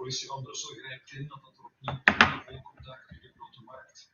politie andere zo grijpt in dat er opnieuw telefooncontact in de grote markt.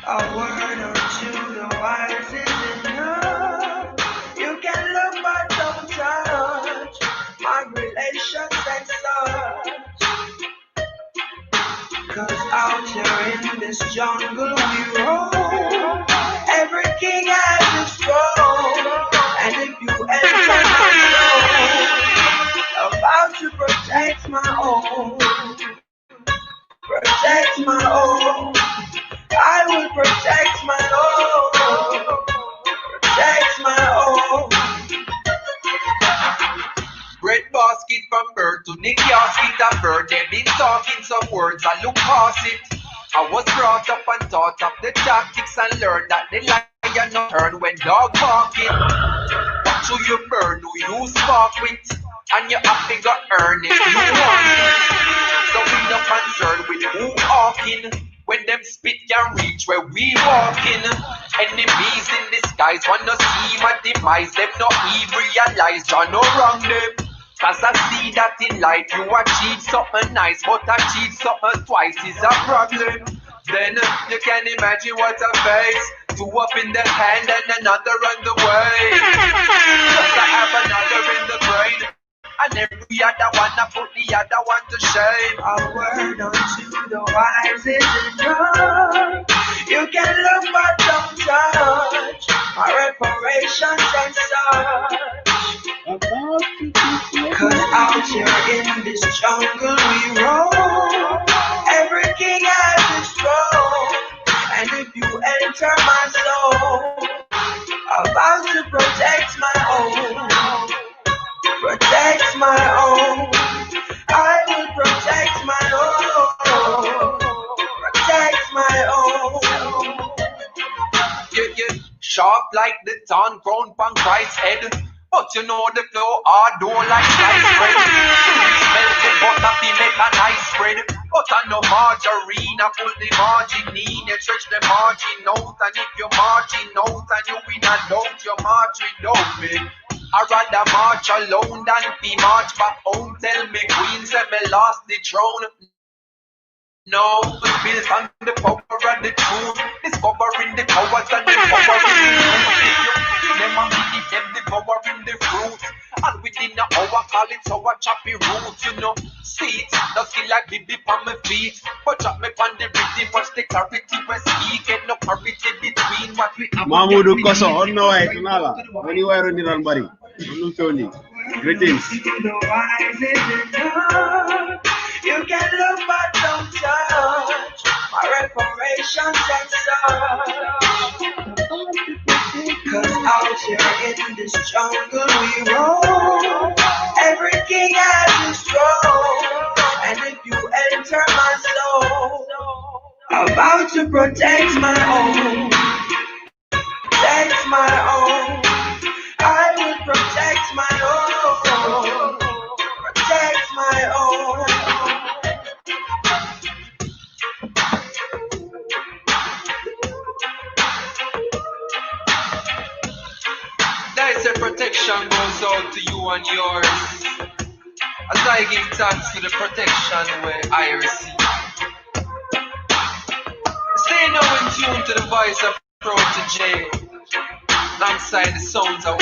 A word or two, the wise is enough. You can look but don't touch my relations and such. Cause out here in this jungle we roam. Every king has his throne. And if you enter my soul, about to protect my own. Protect my own. I will protect my own. Protect my own. Bread basket from birth to the casket of birth. They've been talking some words, I look past it. I was brought up and taught of the tactics and learned that the lion not turn when dog barking. Watch who you burn, who you spark with, and you have to go earn it. You want it. So we no concerned with who walking. When them spit can reach where we walking. Enemies in disguise wanna see my demise. Them no even realize John no wrong them. Cause I see that in life you achieve something nice, but achieve something twice is a problem. Then you can imagine what I face. Two up in the hand and another on the way. Just I have another in the brain. And every other one I put the other one to shame. A word unto the wise is enough. You can look but don't touch my reparations and such. Cause out here in this jungle we roam. Every king has his throne. And if you enter my soul, about to protect my own. Protect my own. I will protect my own. Protect my own. You sharp like the thorn crown from Christ's head. But you know the flow hard door like sliced bread. Smell the butter to make a nice spread. But I know margarine, I pull the margin in. You stretch the margin out, and if you margin out and you win a doubt, you margin out, man. I'd rather march alone than be march back home. Tell me queen said me lost the throne. No, it's built on the power of the truth. Discovering the powers and the power in the truth. Give them and give them the power in the fruit. And within the hour, call it our choppy root, you know. See it, the skill like baby on my feet. But drop me on the rhythm, watch the clarity we speak. Get no parity between what we have. Mahmoud Koso, on no way, Tunala. Anywhere in Iran, buddy. Greetings. You can look but don't touch my reparations and such. Cause out here in this jungle we roam. Every king has his throne. And if you enter my soul, about to protect my own. Protect my own. I will protect my own. Protect my own. There's a protection goes out to you and yours. As I give thanks to the protection where I receive. Stay now in tune to the voice of Protege, alongside the sounds of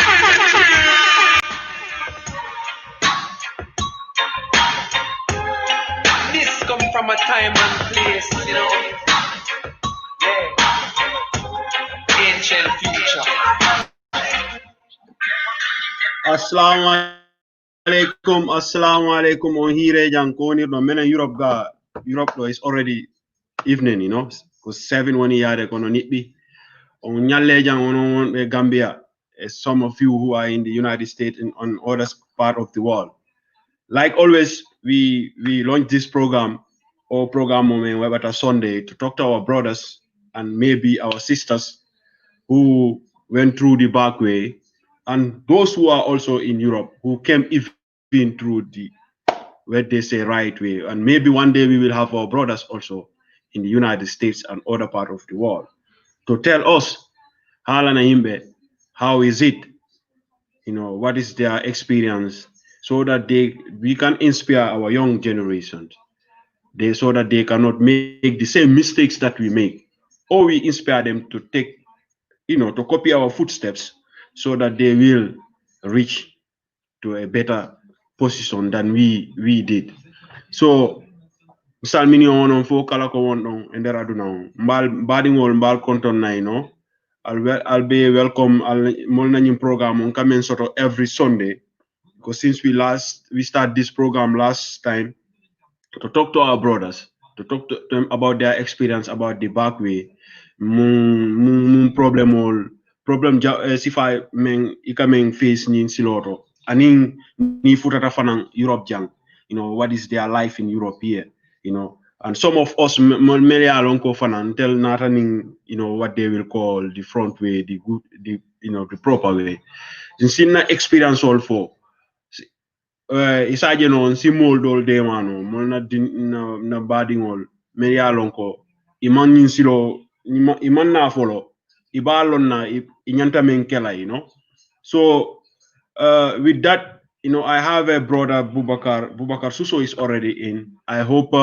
this come from a time and place, you know. Yeah. Ancient future. Assalamu alaikum on here jankoni no mena Europe is already evening, you know, because 7 1 year kono nibbi on nyalle jang on Gambia some of you who are in the United States and on other part of the world. Like always, we launch this program or program moment Webata Sunday to talk to our brothers and maybe our sisters who went through the back way, and those who are also in Europe who came even through the where they say right way. And maybe one day we will have our brothers also in the United States and other part of the world to tell us how is it, what is their experience, so that we can inspire our young generations. So that they cannot make the same mistakes that we make, or we inspire them to take, to copy our footsteps, so that they will reach to a better position than we did. So salmini on fo kala ko won don e ndera duna mbal badingol mbal konton nay no I'll be welcome mol nañu program on come sort of every Sunday, because since we start this program last time to talk to our brothers, to talk to them about their experience about the back way, problem sifa men ikameng face ni siloto aning ni futata fanang Europe jang, what is their life in Europe here, and some of us many along ko fanan tell nataning, what they will call the front way, the good, the proper way. In experience all for isaje non si moldol de mano mol na badingol many along ko iman nin silo iman na follow ibalon na inyanta men kela, so with that, I have a brother Bubakar Suso is already in. I hope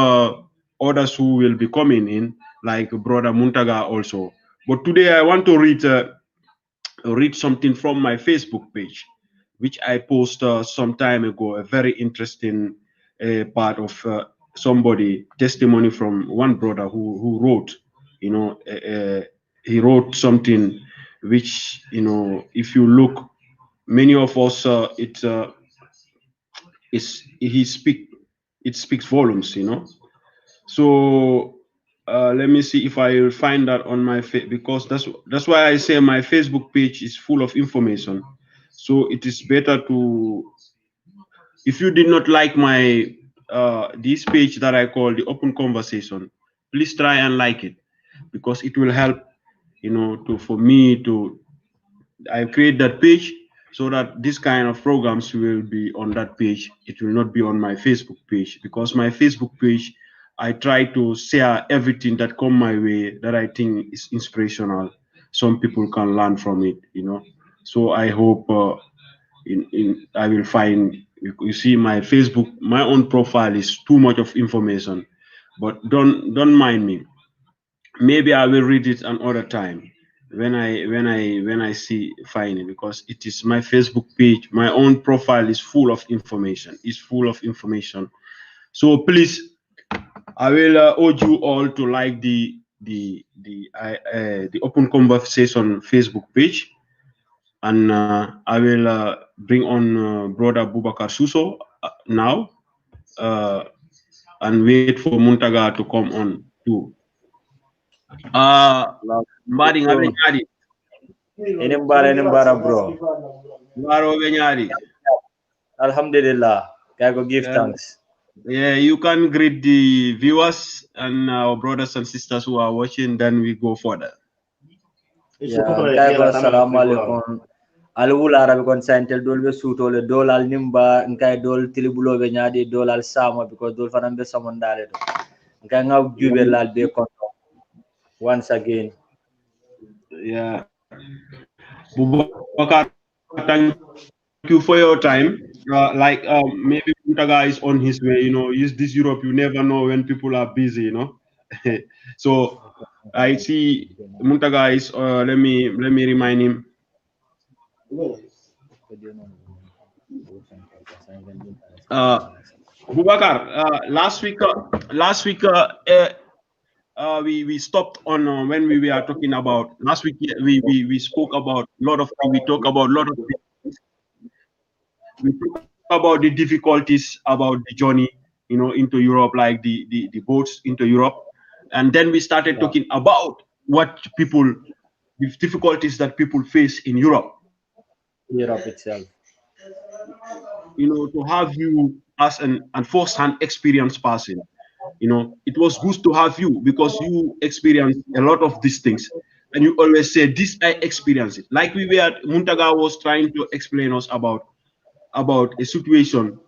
others who will be coming in, like brother Muntaga also. But today I want to read something from my Facebook page, which I posted some time ago, a very interesting part of somebody testimony from one brother who wrote, he wrote something which, if you look, many of us, it speaks volumes, So let me see if I will find that on my because that's why I say my Facebook page is full of information. So it is better to, if you did not like my this page that I call the Open Conversation, please try and like it, because it will help, for me to I create that page, so that this kind of programs will be on that page. It will not be on my Facebook page, because my Facebook page, I try to share everything that come my way that I think is inspirational. Some people can learn from it, So I hope I will find, you see my Facebook, my own profile is too much of information, but don't mind me. Maybe I will read it another time when I see finding, because it is my Facebook page, my own profile is full of information. So please, I will urge you all to like the Open Conversation Facebook page, and I will bring on brother Bubakar Suso now, and wait for Muntaga to come on too. Mbadi ngabe nyari. Enembara bro. Waro benyari. Alhamdulillah. I go give thanks. Yeah, you can greet the viewers and our brothers and sisters who are watching, then we go further. Yeah, assalamu alaikum. Alwul Arabic on Santel dol be suutole dol al nimba nkay dol tilibulo be nyaadi dol al sama, because dol fanam be samondale do. Nkay ngaw jube lal be konto. Once again. Yeah. Bubakar, thank you for your time. Maybe Muntaga is on his way, use this Europe, you never know when people are busy, So I see Muntaga is let me remind him. Bubakar, last week we stopped on when we were talking about last week. We spoke about a lot of things. We talk about a lot of things. We talk about the difficulties about the journey, into Europe, like the boats into Europe, and then we started talking about the difficulties that people face in Europe. Europe itself. You know, to have you as an first-hand experience person. You know, it was good to have you because you experienced a lot of these things, and you always say, "This I experienced it." Like Muntaga was trying to explain us about a situation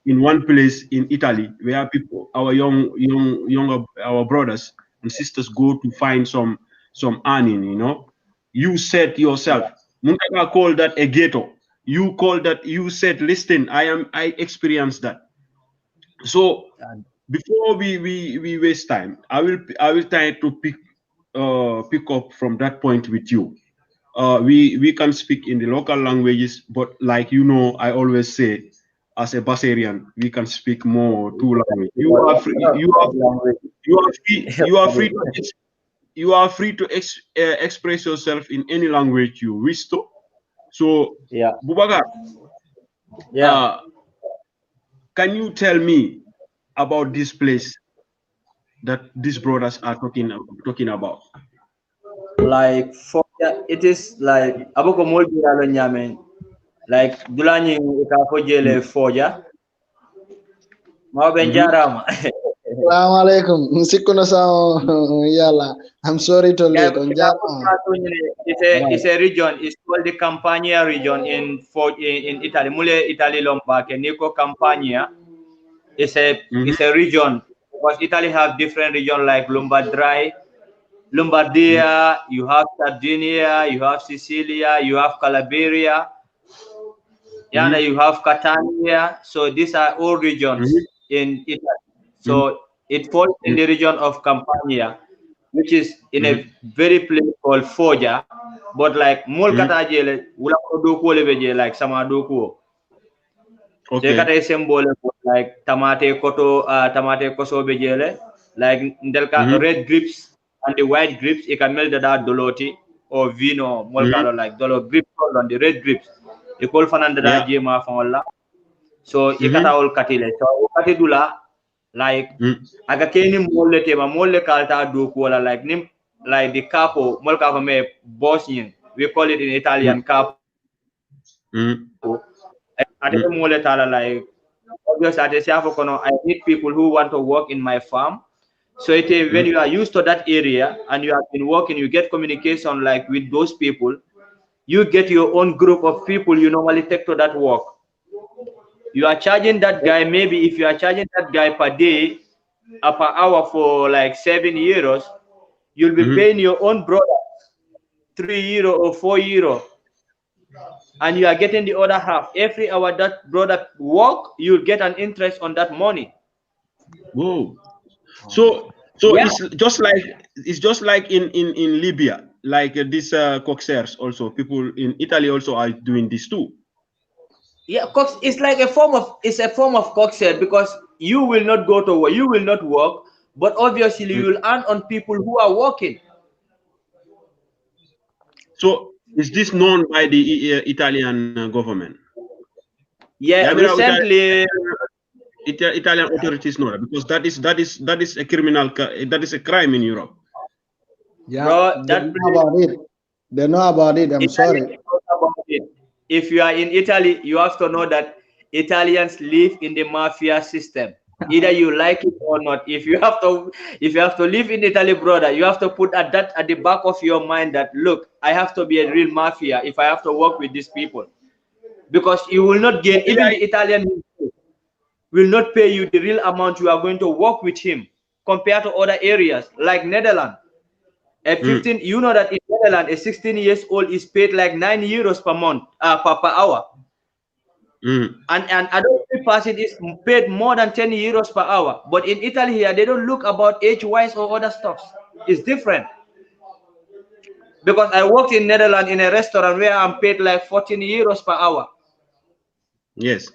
in one place in Italy where people, our younger our brothers and sisters go to find some earning. You know, you said yourself, Muntaga called that a ghetto. You called that. You said, "Listen, I experienced that." So And before we waste time, I will try to pick up from that point with you. We can speak in the local languages, but like you know, I always say, as a Basarian, we can speak more two languages. You are free. You are free. You are free to express yourself in any language you wish to. So, yeah, Bubaga, yeah. can you tell me about this place that these brothers are talking about? Like for it is like aboko molbi alo nyame like dulani ka fojele foja ma ben jarama. Assalamu alaikum. Sikuno sao yala. I'm sorry to late on It's a region. It's called the Campania region in Italy. Mule Italy Lombake. Nico Campania is a region because Italy have different region like Lombardia, you have Sardinia, you have Sicilia, you have Calabria, and you have Catania. So these are all regions in Italy. So it falls in the region of Campania, which is in a very place called Foggia, but like Molkata jele wula ko lebeje like sama doko. Okay. Kata symbol like tamate koso bejele like ndelka red grapes and the white grapes it can melt that doloti or vino molkalo like dolo grapes on the red grapes. E call fananda da jema fangola. So ikata all katile. So katidula like aga keni molle tema molle kalta do ko like nim like the capo mol capo me bosnian we call it in Italian capo ate molle tala like obviously ate siafo kono I need people who want to work in my farm. So when you are used to that area and you have been working, you get communication like with those people, you get your own group of people you normally take to that work. You are charging that guy, maybe if you are charging that guy per day, per hour for like €7, you'll be paying your own brother €3 or €4, and you are getting the other half. Every hour that brother work, you'll get an interest on that money. Whoa! So it's just like in Libya, like these coxers also. People in Italy also are doing this too. Yeah, it's like a form of coxer because you will not go to work, you will not work, but obviously you will earn on people who are working. So is this known by the Italian government? Yeah, recently Italian authorities know that because that is a criminal, that is a crime in Europe. Yeah, bro, they know about it. I'm sorry. If you are in Italy, you have to know that Italians live in the mafia system. Either you like it or not. If you have to live in Italy, brother, you have to put at the back of your mind that look, I have to be a real mafia if I have to work with these people, because you will not get even the Italian will not pay you the real amount you are going to work with him compared to other areas like Netherlands. At 15, you know that in Netherlands, a 16 years old is paid like €9 per month, per hour. And adult person is paid more than €10 per hour. But in Italy here, they don't look about age-wise or other stuff. It's different. Because I worked in Netherlands in a restaurant where I'm paid like €14 per hour. Yes,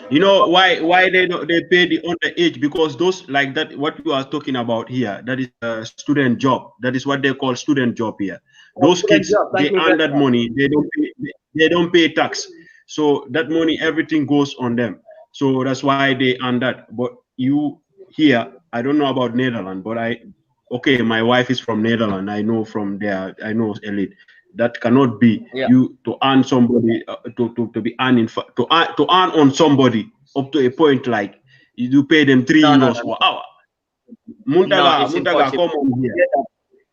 you know why they pay the underage, because those like that what you are talking about here, that is a student job. That is what they call student job here. Those kids, they earn that money. They don't pay tax, so that money everything goes on them. So that's why they earn that. But you here, I don't know about Netherlands, but my wife is from Netherlands. I know from there. I know Elite. That cannot be you to earn somebody to be earning to earn on somebody up to a point like you pay them 3 euros per hour. Muntaga, come on here.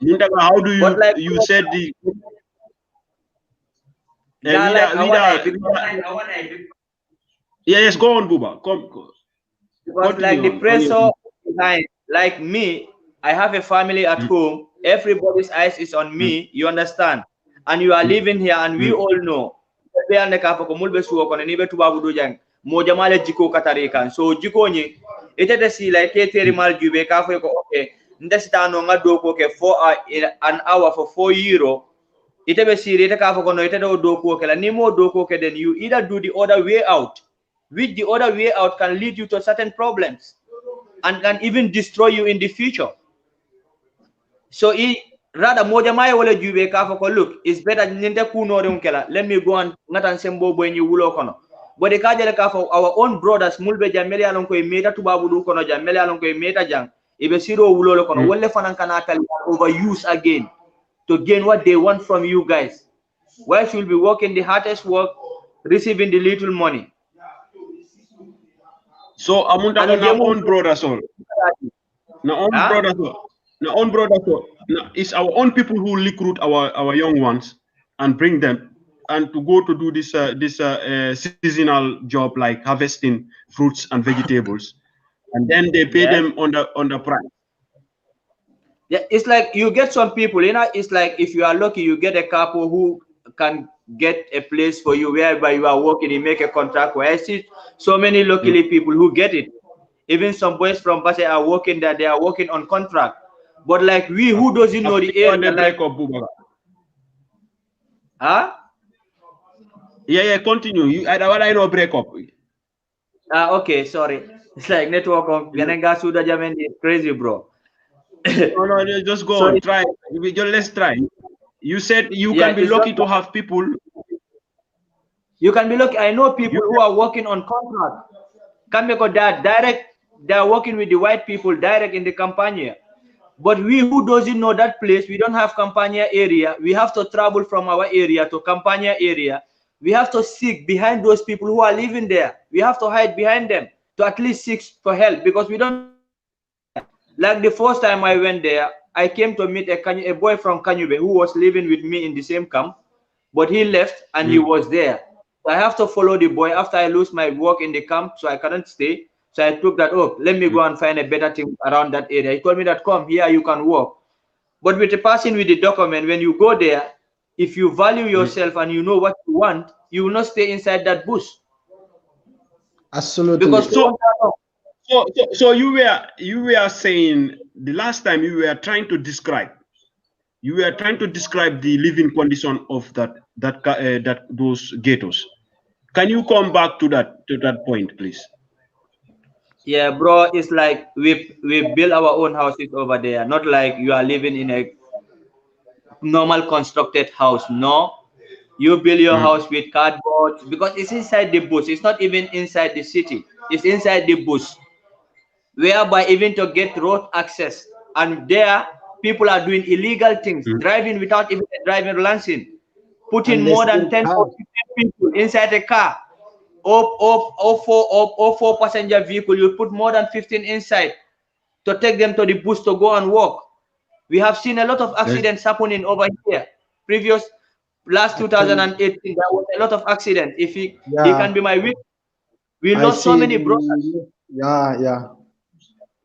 Muntaga, how do you you said the yes, go on, Buba. Come. Because like the pressure behind, like me, I have a family at home. Everybody's eyes is on me. You understand? And you are living here, and we all know. So jiko ni ite si like mal jube ka ko okay. Ndestano nga doko ke for an hour for €4. Ite be si ite ka ko no ite do doko ke la ni mo doko ke then you either do the other way out, which the other way out can lead you to certain problems and can even destroy you in the future. So rather moja maya wala jube ka ko look, it's better ninte kuno re unkela. Let me go and ngatan sembo boy ni wulo kono. But the kajale ka for our own brothers mulbe jameli alon ko meta tubabu du kono jameli alon ko meta jang ibe siro wulo kono wolle fanan kana kal overuse again to gain what they want from you guys. Why should be working the hardest work, receiving the little money? So amunda na own brothers all. Na own brothers all. Now, own brothers, it's our own people who recruit our young ones and bring them and to go to do this seasonal job like harvesting fruits and vegetables, and then they pay them on the price. Yeah, it's like you get some people, you know. It's like if you are lucky, you get a couple who can get a place for you whereby you are working. You make a contract. Where I see so many locally people who get it. Even some boys from Basel are working there. They are working on contract. But like we who doesn't know the area, like, Yeah, continue. I know break up. Okay, sorry. It's like network of Gananga Suda Jamen is crazy, bro. No, just go on. Try. Let's try. You said you can be lucky to have people. You can be lucky. I know people who are working on contract. Can make that direct. They are working with the white people direct in the Campania. But we who doesn't know that place, we don't have Campania area. We have to travel from our area to Campania area. We have to seek behind those people who are living there. We have to hide behind them to at least seek for help because we don't. Like the first time I went there, I came to meet a boy from Kanyube who was living with me in the same camp, but he left and he was there. So I have to follow the boy after I lose my work in the camp, so I couldn't stay. So I took that up. Let me go and find a better thing around that area. He told me that come here, you can work. But with the passing with the document, when you go there, if you value yourself and you know what you want, you will not stay inside that bush. Absolutely. Because so you were saying the last time you were trying to describe the living condition of those ghettos. Can you come back to that point, please? Yeah, bro, it's like we build our own houses over there, not like you are living in a normal constructed house. No, you build your house with cardboard because it's inside the bush. It's not even inside the city. It's inside the bush, whereby even to get road access, and there people are doing illegal things, driving without even a driving license, putting more than 10 or 15 people inside a car. Or four passenger vehicle, you put more than 15 inside to take them to the bush to go and walk. We have seen a lot of accidents happening over here. Last 2018, there was a lot of accidents. If he can be my witness, we lost so many brothers. Yeah.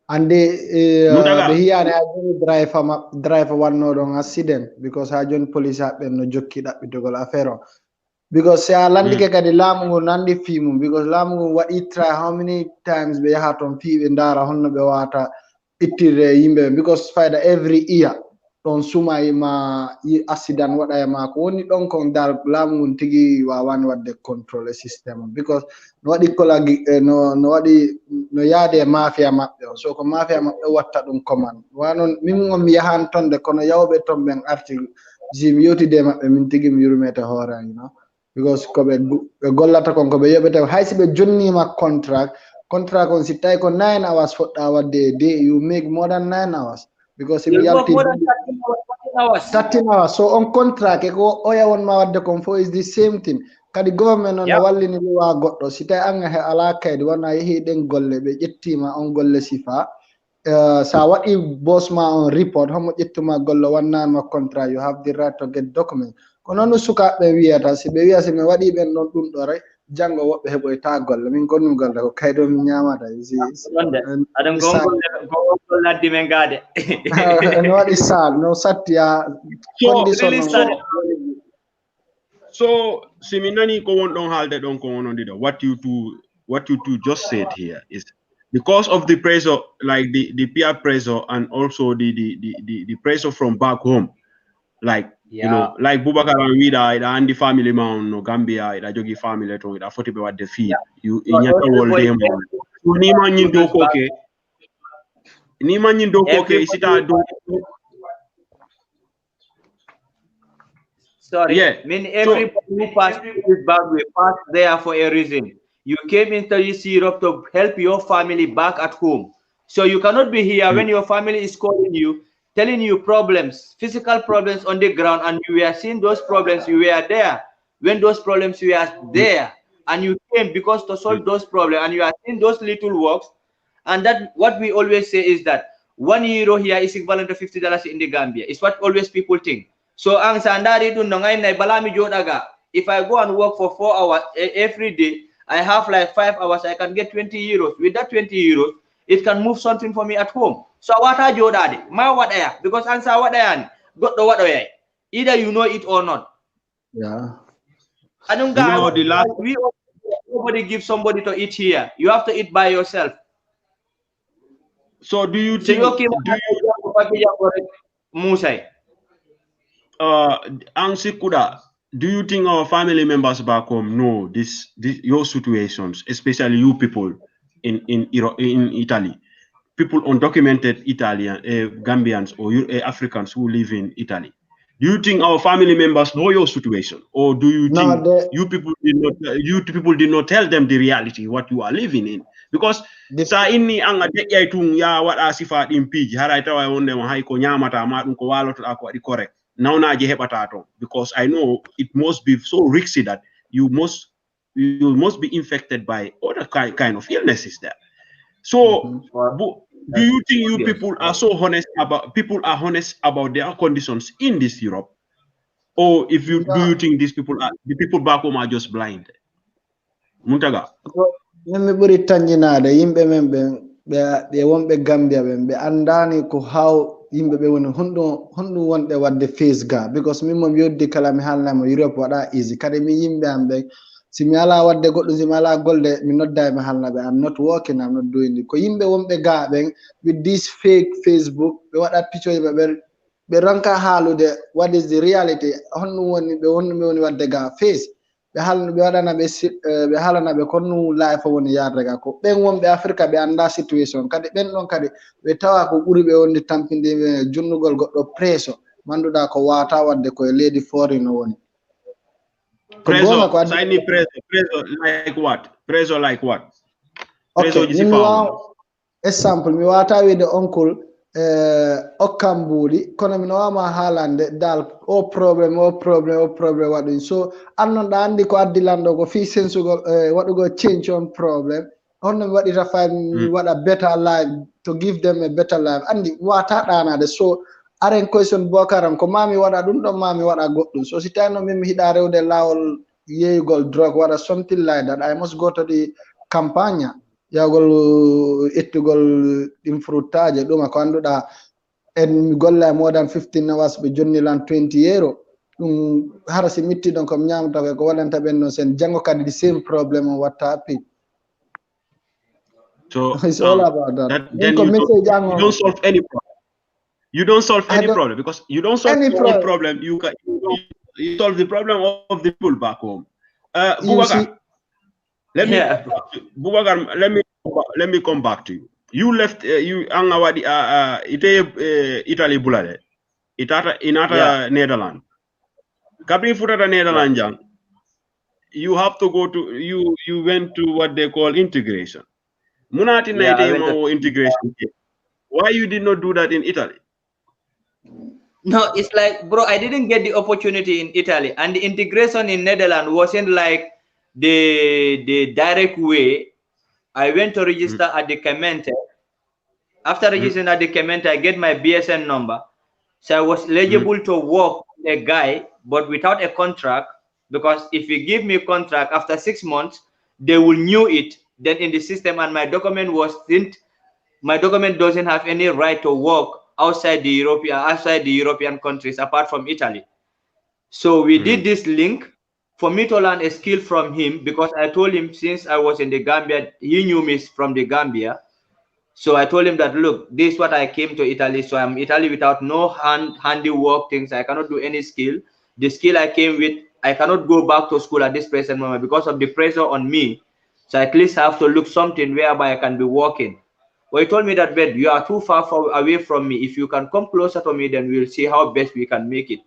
And they drive one no accident because I joined police happen no jockey that with the affair. Because say landike kadi lamu nandi fimu because lamu what it try how many times be haton fi ndara honno be wata ittire yimbe because faida every year don suma ma accident wada ma ko woni don kon dal lamu tigi wa wan wadde control system because no wadi kolagi no wadi no yaade mafia mabbe so ko mafia mabbe watta dum command wanon min ngom yahan tonde kono yawbe ton ben article jim yoti de mabbe min tigi mi yurmeta hora you know. Because kobe gollata kon kobe yobete haysibe jonnima contract on si tay ko 9 hours for our day you make more than 9 hours because if you work more than 30 hours, hours. 13 hours. So on contract, ko oya won ma wadde kon fo is the same thing. Kadi government on wallini luwa goddo si tay anga he ala kaydi wona yehi den golle be ƴettima on golle sifa sa waɗi boss ma on report homo ƴettuma golle wannama contract, you have the right to get document. Kono no sukaɓe wiyata si ɓe wiya si mi waɗi ɓen ɗon ɗum ɗo rek jango woɓɓe heɓoyta golle min gonɗum golle ko kaydo mi ñamata aɗon gongol laddi men gaade no waɗi sal no sattiya condition so seminani ko won ɗon haalde ɗon ko wonondiɗo what you two just said here is because of the pressure, like the peer pressure and also the pressure from back home, like you know, like Boubacar and Vida and the family man no Gambia, the jogi family to the 40 what the fee you in your world them ni man yin do koke ni man yin do koke sita do. Sorry, yeah. I mean everybody who passed this Zimbabwe passed there for a reason. You came into this Europe to help your family back at home. So you cannot be here when your family is calling you, telling you problems, physical problems on the ground, and you were seeing those problems, you were there. When those problems were there, and you came because to solve those problems, and you are seeing those little works, and that what we always say is that €1 here is equivalent to $50 in the Gambia. It's what always people think. So if I go and work for 4 hours every day, I have like 5 hours, I can get €20. With that €20, it can move something for me at home. So what are you daddy? Ma what I because answer what I got the what I either you know it or not. Yeah. I don't know the last nobody give somebody to eat here. You have to eat by yourself. So do you think Ansikuda, do you think our family members back home know this your situations, especially you people in Italy, people undocumented Italian Gambians or Africans who live in Italy? Do you think our family members know your situation, or do you think you people did not tell them the reality what you are living in? Because sa inni anga deƴƴay tun ya waɗa sifa ɗin piiji haray tawa wonde mo hay ko ñamata ma ɗum ko walotoɗa ko waɗi correct nawnaji heɓata ton, because I know it must be so risky that you must be infected by other kind of illnesses there. So do you think you people are so honest about their conditions in this Europe, or do you think the people back home are just blind? Muntaga. Min ɓuri tanjinade yimɓe men ɓe wonɓe Gambia ɓe andani ko how yimɓe ɓe woni honɗum wonɗe wadde face ga, because min momi yoddi kala mi haalnamo Europe waɗa easy kadi mi yimɓe am ɓe si mi ala wadde goɗɗum si mi ala golde mi nodda mi haalna ɓe I'm not working, I'm not doing it. Ko yimɓe wonɓe ga ɓen with this fake Facebook ɓe waɗa picture ɓe ronka haalude what is the reality, honɗum woni ɓe woni wadde ga face ɓe haalana ɓe konnu life woni yarde ga ko ɓen wonɓe Africa ɓe anda situation kadi ɓen ɗon kadi ɓe tawa ko ɓuri ɓe wonde tampinde junnugol goɗɗo presso manduɗa ko wata wadde koye leydi foreign no woni. Presso like what? Okay, example mi wata wiide oncle okkam mbuuɗi kono mi wama haalande dal o probléme waɗum so annonɗa andi ko addi lanɗo ko fi sensugol waɗugo change on probléme honno mi waɗita fa mi waɗa better life to give them a better life andi wata ɗanade. So aren question bokaram ko mami waɗa ɗum ɗon mami waɗa goɗɗum, so si tawno min mi hiɗa rewde lawol yeyugol drogue waɗa something like that, I must go to the campagne yagol ettugol ɗin fruttaje ɗuma ko annduɗa en golla more than 15 hours ɓe jonnilan €20 ɗum hara si mitti ɗon komi ñamata ko waɗanta ɓen noon sen janngo kadi the same problem on watta happy. So it's all about that. Then you don't solve any problem. You don't solve any problem because you don't solve any problem. You solve the problem of the people back home. Boubacar, let me come back to you. You left Italy bulade. Inata Netherlands. Kabri futata Netherlands jang. You have to go to you went to what they call integration. Munati integration. Why you did not do that in Italy? No, it's like, bro, I didn't get the opportunity in Italy, and the integration in Netherlands wasn't like the direct way. I went to register at the Kemente. After registering at the Kemente, I get my BSN number. So I was eligible to work with a guy, but without a contract, because if you give me a contract after 6 months, they will knew it then in the system, and my document doesn't have any right to work outside the European countries apart from Italy. So we did this link for me to learn a skill from him, because I told him since I was in the Gambia, he knew me from the Gambia. So I told him that, look, this is what I came to Italy. So I'm Italy without no handiwork things. I cannot do any skill. The skill I came with, I cannot go back to school at this present moment because of the pressure on me. So I at least have to look something whereby I can be working. Well, he told me that, "Bet, you are too far away from me. If you can come closer to me, then we'll see how best we can make it."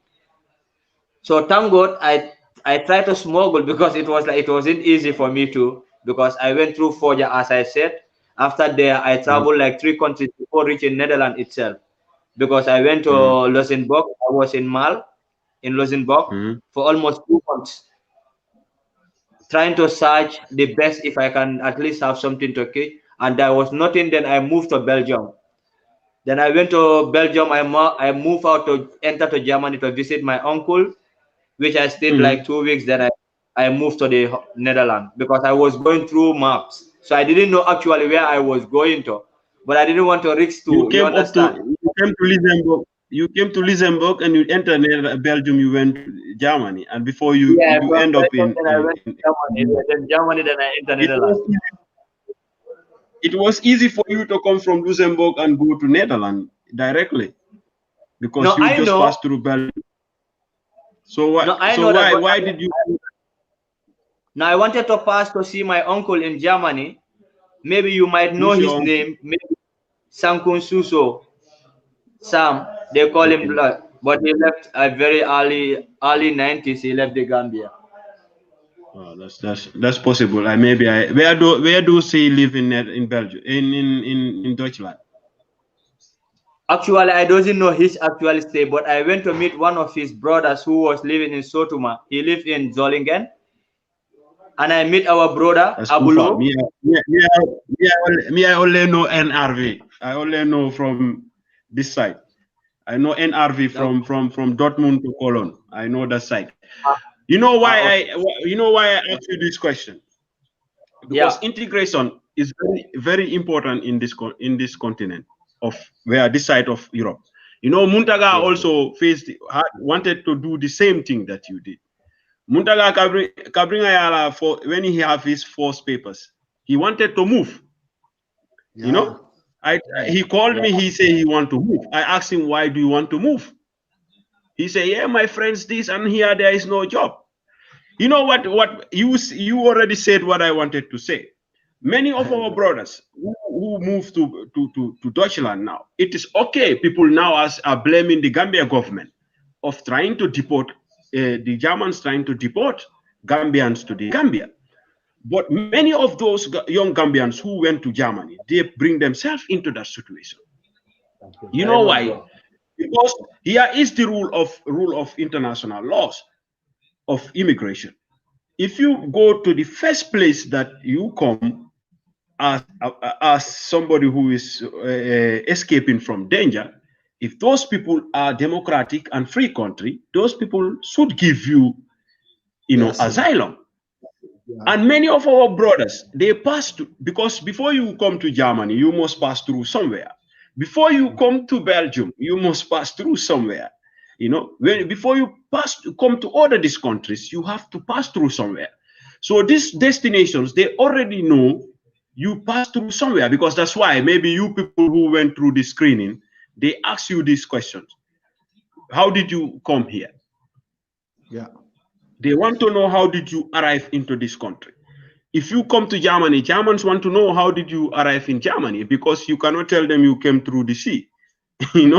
So thank God I tried to smuggle, because it wasn't easy for me to, because I went through Forja, as I said. After there, I traveled like 3 countries before reaching Netherlands itself, because I went to Luxembourg. I was in Mal, in Luxembourg, for almost 2 months, trying to search the best if I can at least have something to catch. And there was nothing. Then I moved to Belgium. Then I went to Belgium. I moved out to enter to Germany to visit my uncle, which I stayed like 2 weeks. Then I moved to the Netherlands, because I was going through maps. So I didn't know actually where I was going to, but I didn't want to risk to. You came to Luxembourg. You came to Luxembourg and you entered Belgium. You went to Germany, and before you end up in Germany. Then I entered Netherlands. It was easy for you to come from Luxembourg and go to Netherlands directly, because you just passed through Belgium. So why did you? Now I wanted to pass to see my uncle in Germany. Maybe you might know his name. Maybe Sankun Suso. Sam, they call him, but he left at very early 90s. He left the Gambia. Oh, that's possible. Where do he live in Belgium, in Deutschland? Actually, I don't know his actual stay, but I went to meet one of his brothers who was living in Sotuma. He lived in Zollingen. And I meet our brother, Abulo. I only know NRV. I only know from this side. I know NRV from Dortmund to Cologne. I know that side. You know why I asked you this question? Because integration is very, very important in this continent of this side of Europe. You know, Muntaga also wanted to do the same thing that you did. Muntaga Kabringayala, for when he have his forced papers, he wanted to move. You know, he called me. He said he want to move. I asked him, why do you want to move? He said, yeah, my friends, this and here there is no job. You know what you already said what I wanted to say. Many of our brothers who moved to Deutschland now, it is okay. People now are blaming the Gambia government of trying to deport. The Germans trying to deport Gambians to the Gambia. But many of those young Gambians who went to Germany, they bring themselves into that situation. You know why? Because here is the rule of international laws of immigration. If you go to the first place that you come as somebody who is escaping from danger, if those people are democratic and free country, those people should give you, asylum. And many of our brothers, they pass because before you come to Germany, you must pass through somewhere. Before you come to Belgium, you must pass through somewhere. You know, before you come to all of these countries, you have to pass through somewhere. So these destinations, they already know you pass through somewhere, because that's why maybe you people who went through the screening, they ask you these questions. How did you come here? Yeah. They want to know, how did you arrive into this country? If you come to Germany, Germans want to know, how did you arrive in Germany? Because you cannot tell them you came through the sea. They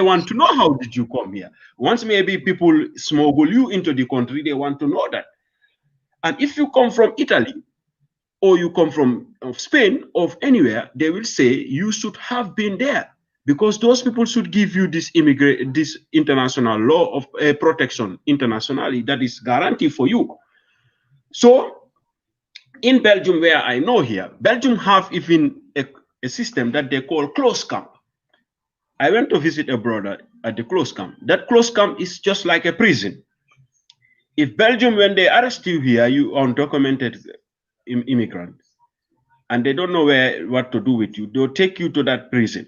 want to know, how did you come here? Once maybe people smuggle you into the country, they want to know that. And if you come from Italy, or you come from Spain, or anywhere, they will say you should have been there because those people should give you this international law of protection internationally that is guaranteed for you. So in Belgium, where I know here, Belgium have even a system that they call close camp. I went to visit a brother at the close camp. That close camp is just like a prison. If Belgium, when they arrest you here, you undocumented immigrant, and they don't know what to do with you, they'll take you to that prison.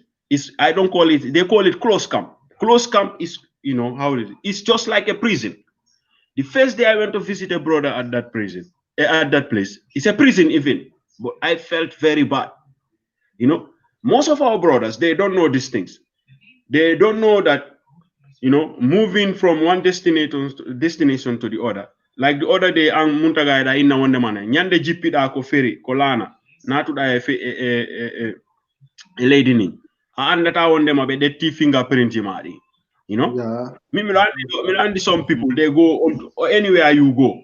I don't call it, they call it close camp. Close camp is, you know, how it is. It's just like a prison. The first day I went to visit a brother at that prison, at that place, it's a prison even, but I felt very bad. You know, most of our brothers, they don't know these things. They don't know that, you know, moving from one destination to the other. Like the other day, ang muntaga da inna wonde mana nyande jippida ko feri ko lana natuda e lady ni andata wonde ma be detti fingerprint mari, you know. Yeah. Me some people, they go anywhere you go.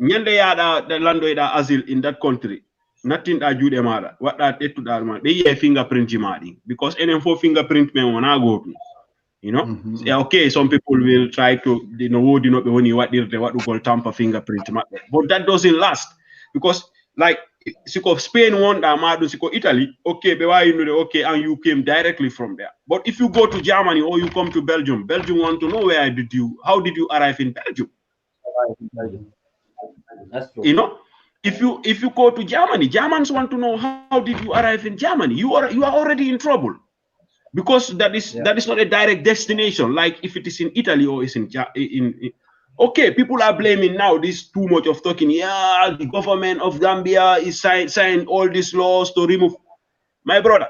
Nyande yada the lando da asile in that country. Nothing that you demara. What that to that man? They have fingerprint mari because any for fingerprint me wanna go to. You know, yeah, okay. Some people will try to, you know, what we call tamper fingerprint, but that doesn't last because, like, Spain won that, Italy, okay, but why you know, okay, and you came directly from there. But if you go to Germany or you come to Belgium, Belgium want to know how did you arrive in Belgium? That's true. You know, if you go to Germany, Germans want to know how did you arrive in Germany? You are already in trouble. Because that is not a direct destination. Like if it is in Italy or it's in okay, people are blaming now. This too much of talking. Yeah, the government of Gambia is signed all these laws to remove. My brother,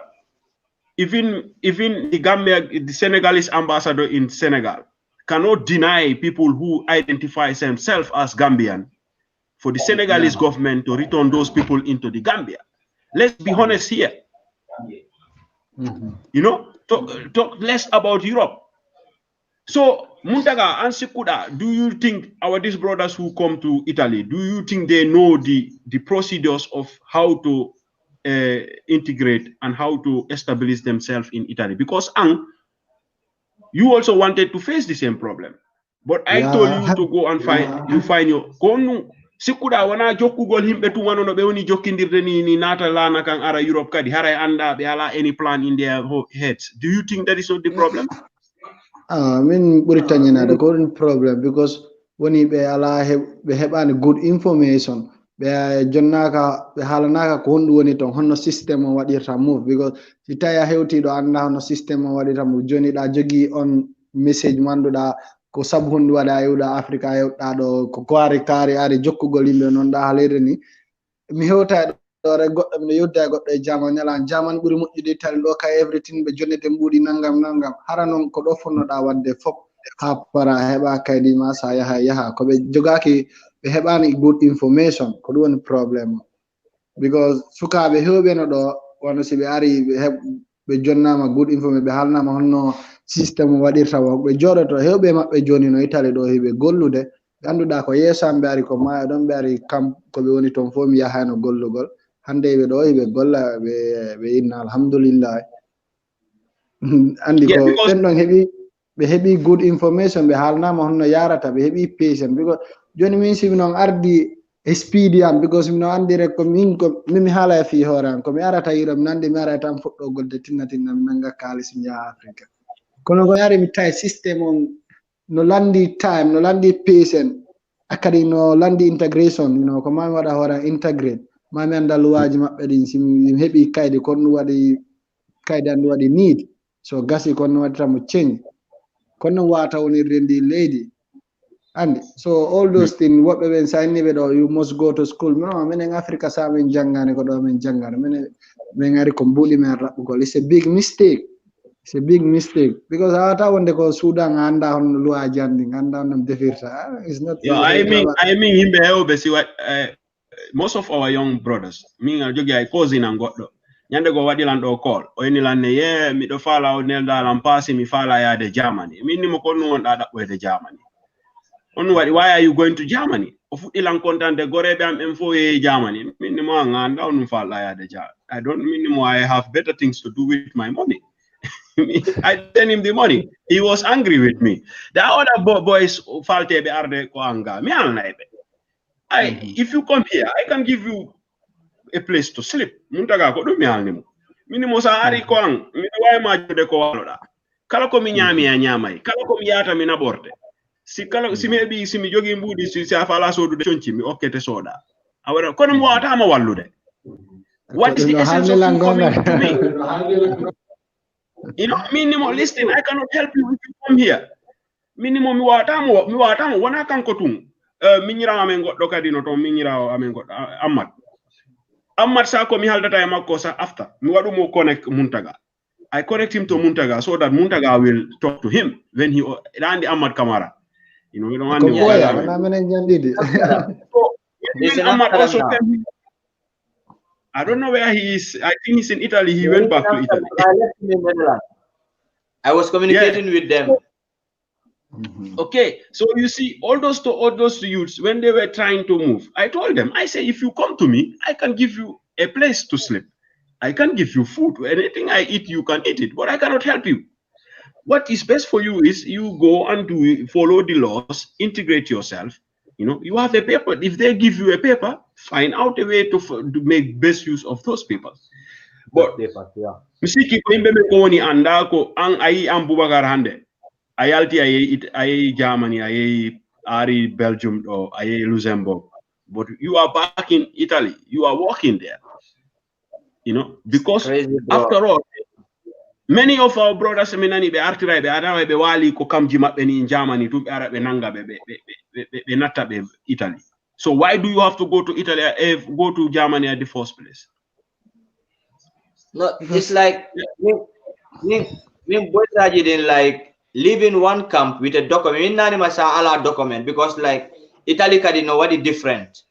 even the Gambia, the Senegalese ambassador in Senegal cannot deny people who identify themselves as Gambian for the Senegalese government to return those people into the Gambia. Let's be honest here. You know, talk less about Europe. So, Muntaga and Sekuda, do you think these brothers who come to Italy, do you think they know the procedures of how to integrate and how to establish themselves in Italy? Because you also wanted to face the same problem, but I told you to go and find your Sikuda wana jokkugol himbe tu wanono be woni jokkindirde ni nata lana kan ara Europe kadi haray anda be ala any plan in their heads. Do you think that is not the problem? I mean, Britannia the current problem because when be ala be hebani good information be jonnaka be halanaka ko hondu woni ton honno system o wadirta move because si taya hewti do anda honno system o wadirta move joni da jogi on message manduda ko sabu hondu wada yuda Africa yewda do ko kwari kari ari jokkugol yimbe non da halede ni mi hewta do re goddo mi yodda goddo e jaman buri mujjude tan do ka everything be jonnete mbudi nangam hara non ko do fonnoda wadde fop ha para heba kaydi ma sa yaha ko be jogaki be hebani good information ko do woni problem because sukabe hewbe no do wono si be ari be jonnama good information be halnama honno system wadirta be jodoto hewbe mabbe joni no Italy do hebe gollude ganduda ko yesambe ari ko ma don be ari kam ko be woni ton fo mi yahano gollugol hande be do hebe golla be inna alhamdulillah andi ko den don be hebi good information be halnama honno yarata be hebi patient because joni min simi non ardi expedient because mi no andire ko min hala fi horan ko mi arata yiram nande mi arata tan fuddo golde tinna nanga kalis mi ya Africa kono ko yari mi tay system on no landi time no landi patient akadi no landi integration you know ko ma wada hora integrate ma mi anda luwaji mabbe din simi hebi kayde kon wadi kayde and wadi need so gasi kon wadata mo change kon wata woni rendi lady and so all those things what be sign be do you must go to school no men in Africa sa men jangane ko do men jangane men ngari ko mbuli men rabugol it's a big mistake. It's a big mistake because ata wonde ko Sudan anda on loi jandi anda on defirta. It's not. Yeah, I mean himbe hewbe si what most of our young brothers. Me jogi ay cousin an goddo. Nyande go wadi lan do call. O ni lan ne mi do fala o nel da lan pasi mi fala ya de Germany. Mi ni mo ko no da we de Germany. On why are you going to Germany? Of ilan content de gore be am info e Germany. Mi ni mo nganda on fala ya de Germany. I don't mean more I have better things to do with my money. I sent him the money. He was angry with me. The other boys falte be arde ko anga. Me alnaibe. If you come here, I can give you a place to sleep. Muntaga ko do me alnimu. Minimo sa ari ko ang mi way ma jude ko waloda. Kala ko mi nyami ya nyamay. Kala ko mi yata mi na borde. Si kala si me bi si mi jogi mbudi si afala so do de chonchi mi okete soda. Awara kono mo wata ma wallude. What is the essence of you coming to me? You know, minimum, listen, I cannot help you if you come here. Minimum, mi watamo, wana kan kotung. Minira amengo dokadino to minira amengo Ahmad sa ko mi halda time makosa after. Mi wadu mo connect Muntaga. I connect him to Muntaga so that Muntaga will talk to him when he and Ahmad Kamara. You know, we don't want Ahmad also tell him. I don't know where he is. I think he's in Italy. He went back to Italy. I was communicating with them. Okay, so you see, all those youths, when they were trying to move, I told them, I say, if you come to me, I can give you a place to sleep. I can give you food. Anything I eat, you can eat it, but I cannot help you. What is best for you is you go and follow the laws, integrate yourself. You know, you have a paper. If they give you a paper, find out a way to make best use of those papers. But misiki ko imbe me ko woni anda ko an ayi am Boubacar hande ayalti ayi Germany ayi ari Belgium or ayi Luxembourg, but you are back in Italy, you are working there, you know, because after all many of our brothers menani be artira be adawa be wali ko kamji mabbe ni in Germany to be arabe nanga be natta be Italy. So why do you have to go to Italy, go to Germany at the first place? No, it's like we didn't like live in one camp with a document. Document because like Italy can know what is different.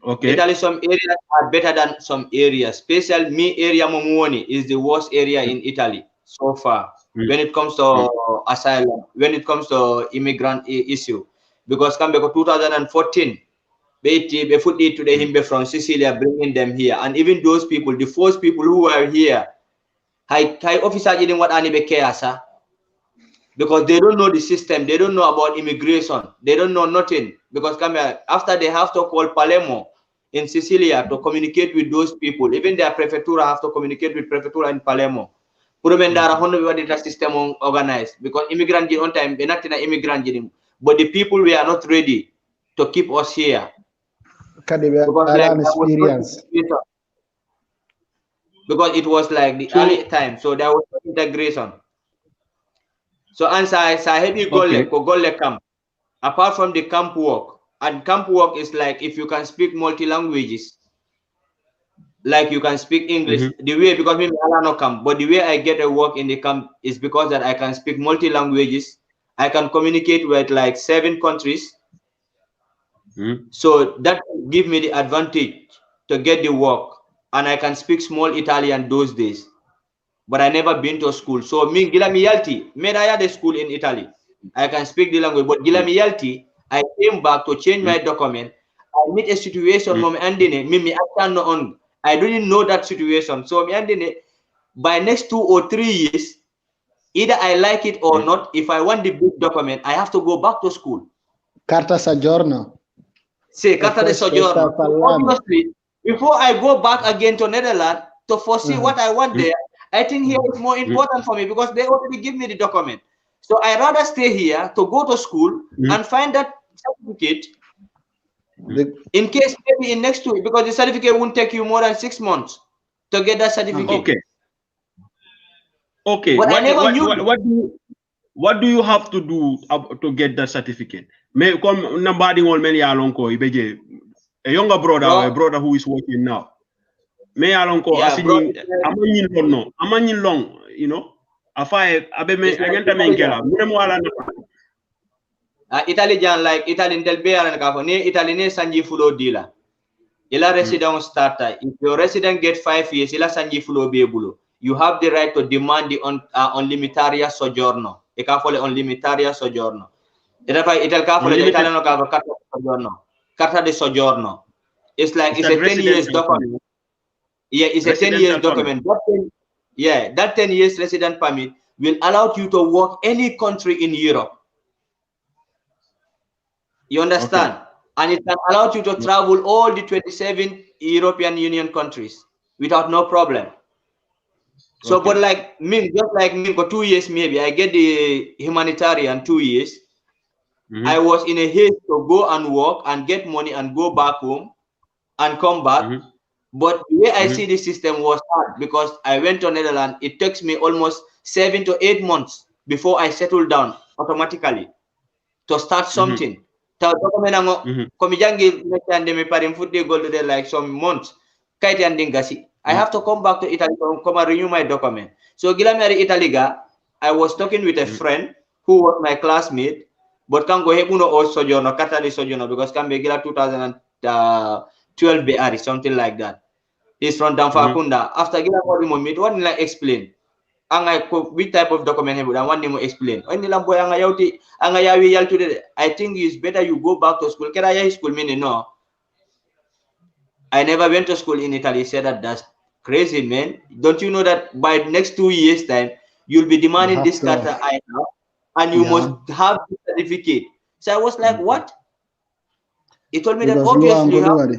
Okay. Italy, some areas are better than some areas. Special me area Momuoni is the worst area in Italy so far when it comes to asylum, when it comes to immigrant issue. Because come back 2014. Be put it to the himbe from Sicilia, bringing them here, and even those people, the first people who are here, high officer didn't want any bekeasa because they don't know the system, they don't know about immigration, they don't know nothing. Because come here, after they have to call Palermo in Sicilia to communicate with those people, even their prefectura have to communicate with prefectura in Palermo. The system organized because immigrant on time, they're not in an immigrant, but the people we are not ready to keep us here. Experience. Because it was like the early time, so there was integration. So answer I heavy goal camp. Apart from the camp work, and camp work is like if you can speak multi languages, like you can speak English. The way because maybe I no camp, but the way I get a work in the camp is because that I can speak multi languages. I can communicate with like 7 countries. So that give me the advantage to get the work, and I can speak small Italian those days, but I never been to school. So me Gilamiyalti, made I had a school in Italy. I can speak the language, but Gilamiyalti, I came back to change my document. I meet a situation I didn't know that situation. So by next 2 or 3 years, either I like it or not, if I want the big document, I have to go back to school. Carta Soggiorno. Say, Carta de Soggiorno. Obviously, before I go back again to Netherlands to foresee what I want there, I think here is more important for me because they already give me the document. So I rather stay here to go to school and find that certificate in case maybe in next week, because the certificate won't take you more than 6 months to get that certificate. Okay. Okay. But I never knew. What do you have to do to get that certificate? Me come nobody will many alonko ibeje a younger brother, a brother who is working now. Me alonko asini amanyin long, you know. Afae abe me agenta menkela. Muremo ala na. Italian like Italian del bear and kafo ne Italian sanji fulo dila. Ila resident starter. If your resident get 5 years, ila sanji fulo bebulo. You have the right to demand the unlimitaria soggiorno. E kafole unlimitaria soggiorno. Ita fa ital kafole italiano kafo carta soggiorno. Carta de soggiorno. It's like it's a 10 years document. Yeah, it's a 10 years document. Yeah, that 10 years resident permit will allow you to work any country in Europe. You understand? Okay. And it can allow you to travel all the 27 European Union countries without no problem. So, Okay. but like me, just like me, for 2 years maybe, I get the humanitarian 2 years. I was in a haste to go and work and get money and go back home and come back. But the way I see the system was hard because I went to Netherlands. It takes me almost 7 to 8 months before I settle down automatically to start something. Like some months. I have to come back to Italy to come and renew my document. So Gilamari Italiga, I was talking with a friend who was my classmate, but can go hebuno or sojourno, Katali sojourno, because can be Gila 2012 BR, something like that. He's from Damfakunda. After Gilamari moment, what did I explain? Which type of document have I want him to explain? I think it's better you go back to school. Can I school meaning no? I never went to school in Italy. He said that's crazy, man. Don't you know that by next 2 years time you'll be demanding this Carta I have, and you must have the certificate. So I was like, what? He told me that obviously you have.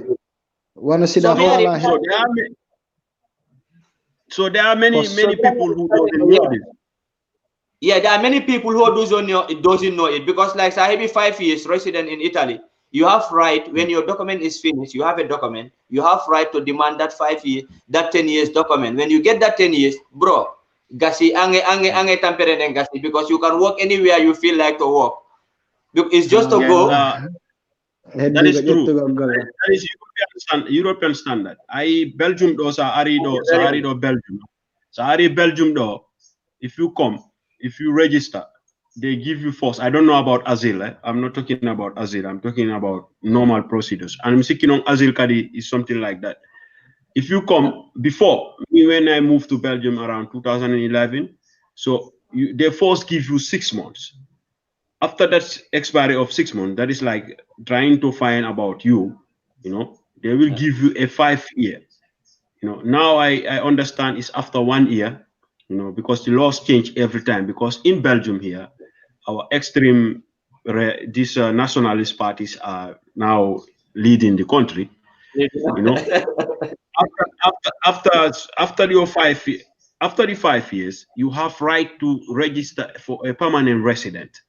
So there are many people who don't know this. Yeah, there are many people who doesn't know it because, like, Sahibi 5 years resident in Italy, you have right when your document is finished. You have a document. You have right to demand that 5 years, that 10 years document. When you get that 10 years, bro, gasi ange tampere den gasi because you can work anywhere you feel like to work. It's just to go. That is true. That is European standard. Belgium do sa arido Belgium. Sa ari Belgium do, if you come, if you register, they give you first. I don't know about asile. I'm not talking about asile. I'm talking about normal procedures. And I'm thinking on asile kadi is something like that. If you come before when I moved to Belgium around 2011, so they first give you 6 months. After that expiry of 6 months, that is like trying to find about you, they will give you a 5 year. Now I understand it's after 1 year, because the laws change every time. Because in Belgium here, our extreme, these nationalist parties are now leading the country. After the 5 years, you have right to register for a permanent resident.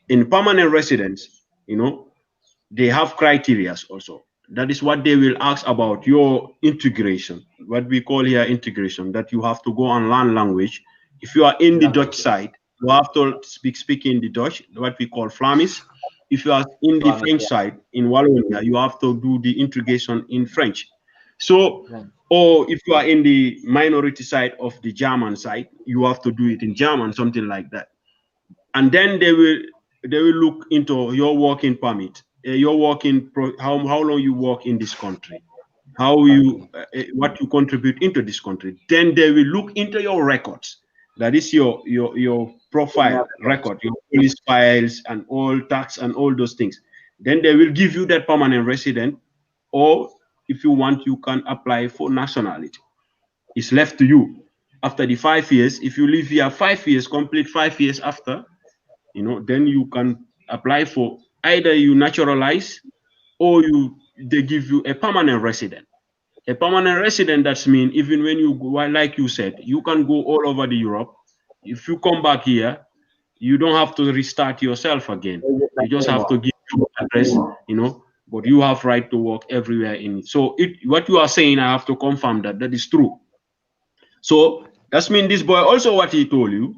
In permanent residence, they have criteria also. That is what they will ask about your integration, what we call here integration, that you have to go and learn language. If you are in the Dutch side, you have to speak in the Dutch, what we call Flemish. If you are in the French side, in Wallonia, you have to do the integration in French. So, or if you are in the minority side of the German side, you have to do it in German, something like that. And then they will look into your working permit, how long you work in this country, what you contribute into this country. Then they will look into your records. That is your profile record, your police files and all tax and all those things. Then they will give you that permanent resident, or if you want, you can apply for nationality. It's left to you. After the 5 years, if you live here 5 years, complete 5 years after, then you can apply for either you naturalize or they give you a permanent resident. A permanent resident, that means even when you go, like you said, you can go all over the Europe. If you come back here, you don't have to restart yourself again. You just have to give your address, but you have right to work everywhere in it. So what you are saying, I have to confirm that is true. So that means this boy also what he told you,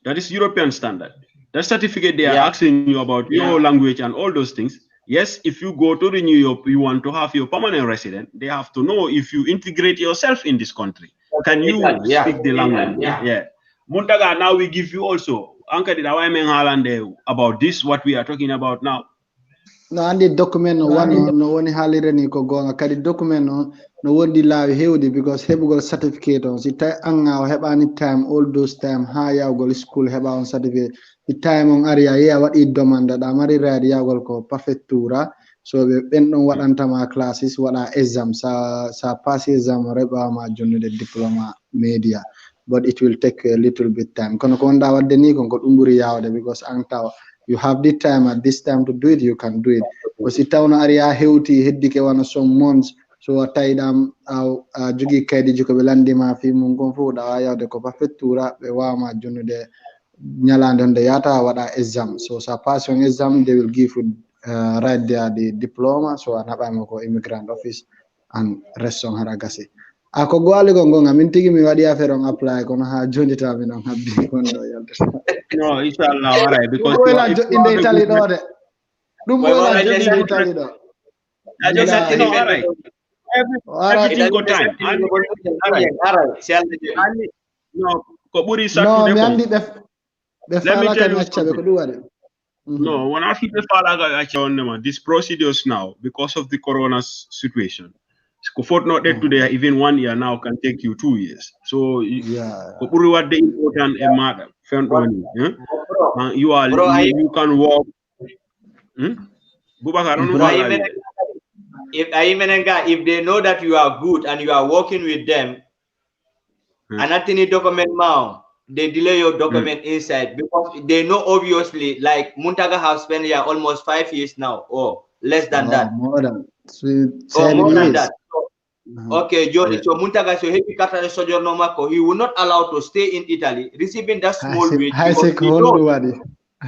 that is European standard. That certificate they are asking you about your language and all those things. Yes, if you go to renew you want to have your permanent resident, they have to know if you integrate yourself in this country. Can you speak the language? Yeah. Muntaga, now we give you also about this, what we are talking about now. No, andi document no woni halire ni ko gonga kadi document no wondi laawi hewde because hebugol certificate on si tay anga o hebani time all those time ha yawgol school heba on certificate the time on area ya wadi demanda da mari ready yawgol ko prefectura so be ben don wadantama classes wada exam sa pass exam reba ma jonnude diploma media but it will take a little bit time. Kono ko wonda wadde ni kon ko ɗum ɓuri yawde because an taw you have the time at this time to do it, you can do it. But si tawno ari ha hewti heddike wano some months, so a tawiɗam a jogui kayɗiji ko ɓe landima fi mum gon fof ɗawa yawde ko ba fettura ɓe wawama jonnude ñalande honde yata waɗa exam. So sa pass on exam, they will give you right there the diploma, so a naɓama ko immigrant office and rest on hara gasi. Ako gwali ko gonga min tigi mi waɗi affaire on apply kono ha joni ta min on habbi gonɗo yalde. No, inshallah, all right, because ɗum ɓoyla joɗɗinde Italie ɗo de ɗum ɓoyla joɗɗinde Italie ɗo. I just said, no, all right. Everything go time. No, ko ɓuri sattude mi ko. andi ɓe falaka ñaccaɓe ko ɗum waɗi. No, when I feel the father these procedures now, because of the corona situation, not today, even 1 year now can take you 2 years. So, what the important matter? You are, bro, you can walk. If they know that you are good and you are working with them, and nothing document now, they delay your document inside because they know obviously like Muntaga has spent here almost 5 years now or less than that. More than that. Okay, Johnny. So Muntaga, so he he will not allow to stay in Italy receiving that small wage.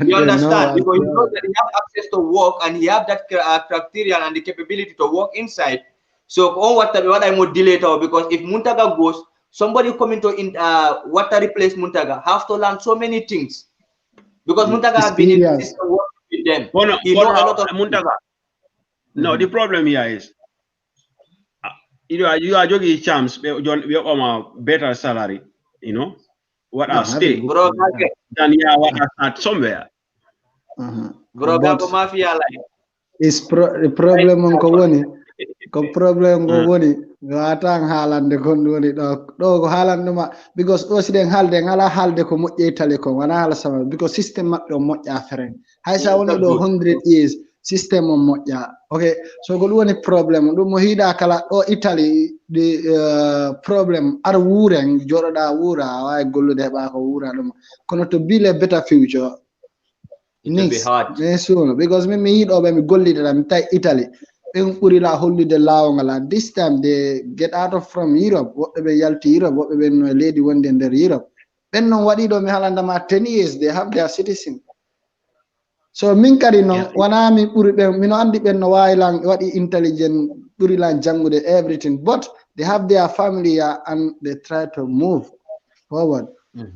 You understand? Because he knows that he have access to work and he have that criteria and the capability to work inside. So on what I would delay because if Muntaga goes, somebody coming to what to replace Muntaga have to learn so many things because Muntaga has been in the system working with them. He knows a lot of Muntaga. No, the problem here is you are jogging champs. We have a better salary, you know. What I stay, bro, than what I start somewhere. Bro, mafia like. It's problem on Kowoni. Problem go woni gatang halande kon woni do ko halande ma because o siden halde ngala halde ko mojje Italy ko wana hala sama because system mabbe o mojja feren hay sa woni do 100 years system o mojja. Okay, so ko woni problem dum mo hida kala o Italy the problem ar wuren jododa wura way gollude ba ko wura dum kono to bile better future it will be hard. Because me hido be mi gollide dam tay Italy this time they get out of from Europe. What they yalti Europe, what they no lady one in their Europe. Then no what do me halanda 10 years they have their citizen. So minkari no wana mi puri be mi no andi be no wailang what intelligent puri lan jangude everything, but they have their family and they try to move forward.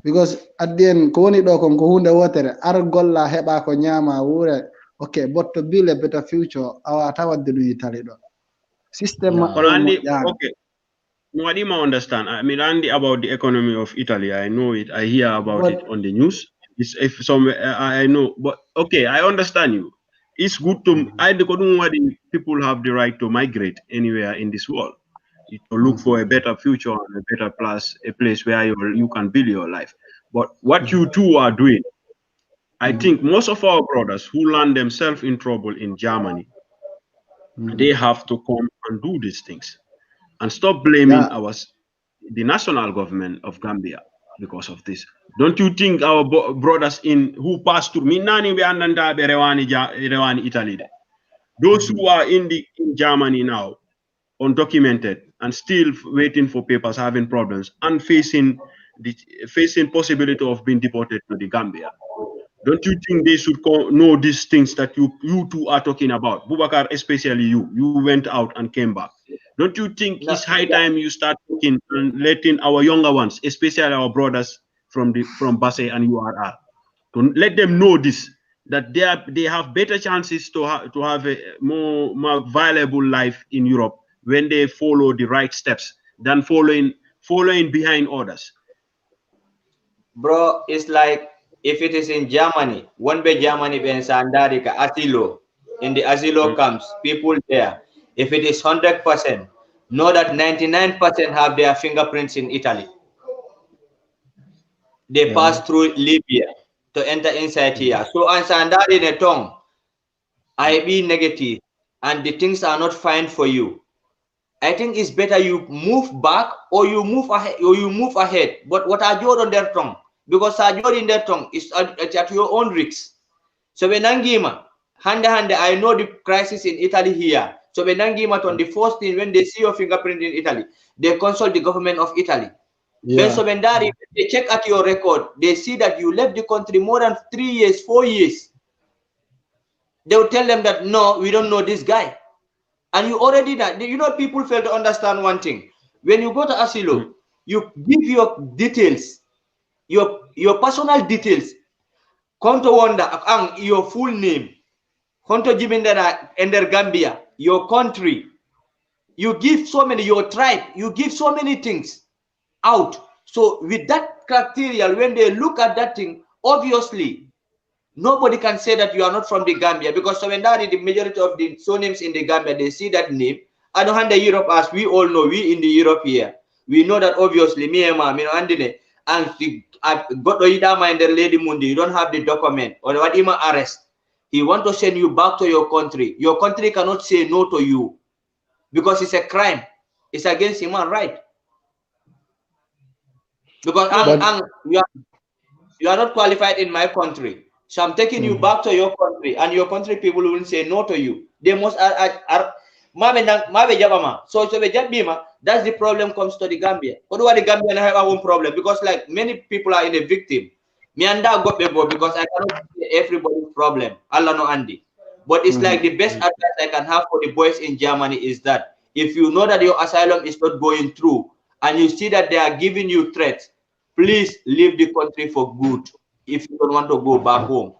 Because at the end ko woni do kon ko hunde wotere ar golla heba ko nyama wure. Okay, but to build a better future, our tower do Italy system. Okay, no, I didn't understand. I mean, Andy, about the economy of Italy, I know it. I hear about it on the news. It's if some I know, but okay, I understand you. It's good to people have the right to migrate anywhere in this world to look for a better future and a better place where you can build your life. But what you two are doing, I think most of our brothers who land themselves in trouble in Germany, they have to come and do these things and stop blaming the national government of Gambia because of this. Don't you think our brothers who passed through Italy, those who are in Germany now, undocumented and still waiting for papers, having problems and facing possibility of being deported to the Gambia? Don't you think they should know these things that you two are talking about? Boubacar, especially you went out and came back. Don't you think it's high time you start talking and letting our younger ones, especially our brothers from Basse and URR, to let them know this, that they have better chances to have a more valuable life in Europe when they follow the right steps than following behind others? Bro, it's like if it is in Germany, one by Germany ben Sandarika Asilo, in the Asilo camps, people there, if it is 100%, know that 99% have their fingerprints in Italy. They pass through Libya to enter inside here. So on Sandari the tongue, I be negative, and the things are not fine for you. I think it's better you move back or you move ahead. But what are you on their tongue? Because you're in their tongue is at your own risk. So when Nangima, hande, I know the crisis in Italy here. So when Nangima on the first thing, when they see your fingerprint in Italy, they consult the government of Italy. Yeah. So when they check at your record, they see that you left the country more than 3 years, 4 years. They will tell them that, no, we don't know this guy. And you already that people fail to understand one thing. When you go to asylum, you give your details, your personal details. Konto Wanda, your full name. Konto Jimindera Ender Gambia, your country. You give so many, your tribe, you give so many things out. So with that criteria, when they look at that thing, obviously, nobody can say that you are not from the Gambia, because so when that is the majority of the surnames in the Gambia, they see that name. I don't hand the Europe, as we all know, we in the Europe here, we know that obviously me and Andine and got to Idama and the Lady Mundi, you don't have the document or what ima arrest. He want to send you back to your country. Your country cannot say no to you because it's a crime. It's against human right. Because you are not qualified in my country. So I'm taking you back to your country, and your country people will say no to you. They must so that's the problem comes to the Gambia. What do the Gambia have our own problem? Because like many people are in a victim. Me and that got because I cannot see everybody's problem. Allah no Andy. But it's like the best advice I can have for the boys in Germany is that if you know that your asylum is not going through and you see that they are giving you threats, please leave the country for good if you don't want to go back home.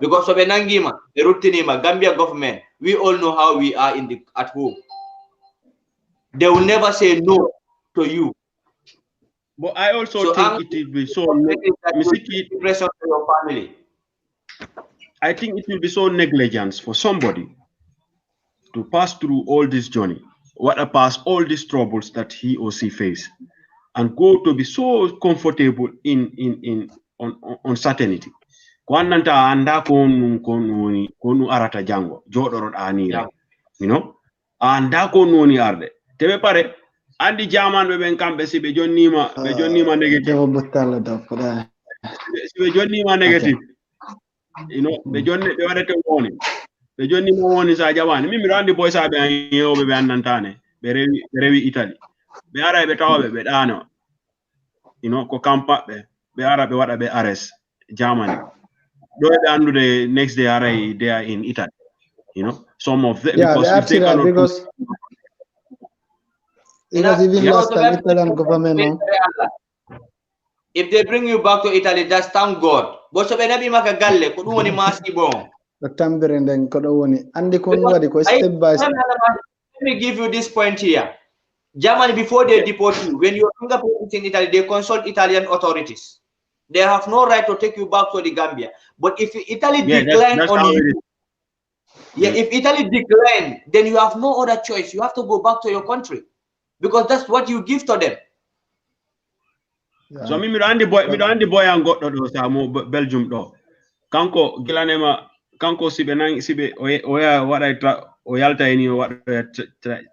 Because of Enangima, the Rutinima, Gambia government, we all know how we are at home. They will never say no to you. But I also think it will be so I think it will be so negligence for somebody to pass through all this journey, pass all these troubles that he or she face, and go to be so comfortable on certainty. Kwananta anda konu arata jango jodoro anira, you know, anda konu arde tebe pare andi jaman be ben kambe si be jonnima negative be jonnima negative, you know, be jonne be wadate woni be jonnima woni sa jawani mi randi boy sa be yobe be andantane be rewi Italy be ara be tawbe be dano, you know, ko kampa be ara be wada be arrest Germany. The next day they are in Italy, you know, some of them, because even last time Italian government, if they bring you back to Italy, that's thank God. But so benabi makagalle kudu woni maski bon. Tambiren den kodo woni andi kon wadi ko step by step. Let me give you this point here. Germany, before they deport you, when your fingerprint is in Italy, they consult Italian authorities. They have no right to take you back to the Gambia. But if Italy decline on you, if Italy decline, then you have no other choice. You have to go back to your country because that's what you give to them. Yeah. So me randi boy and got to Belgium do. Kanko gilanema kanko sibe what I try oyalta any what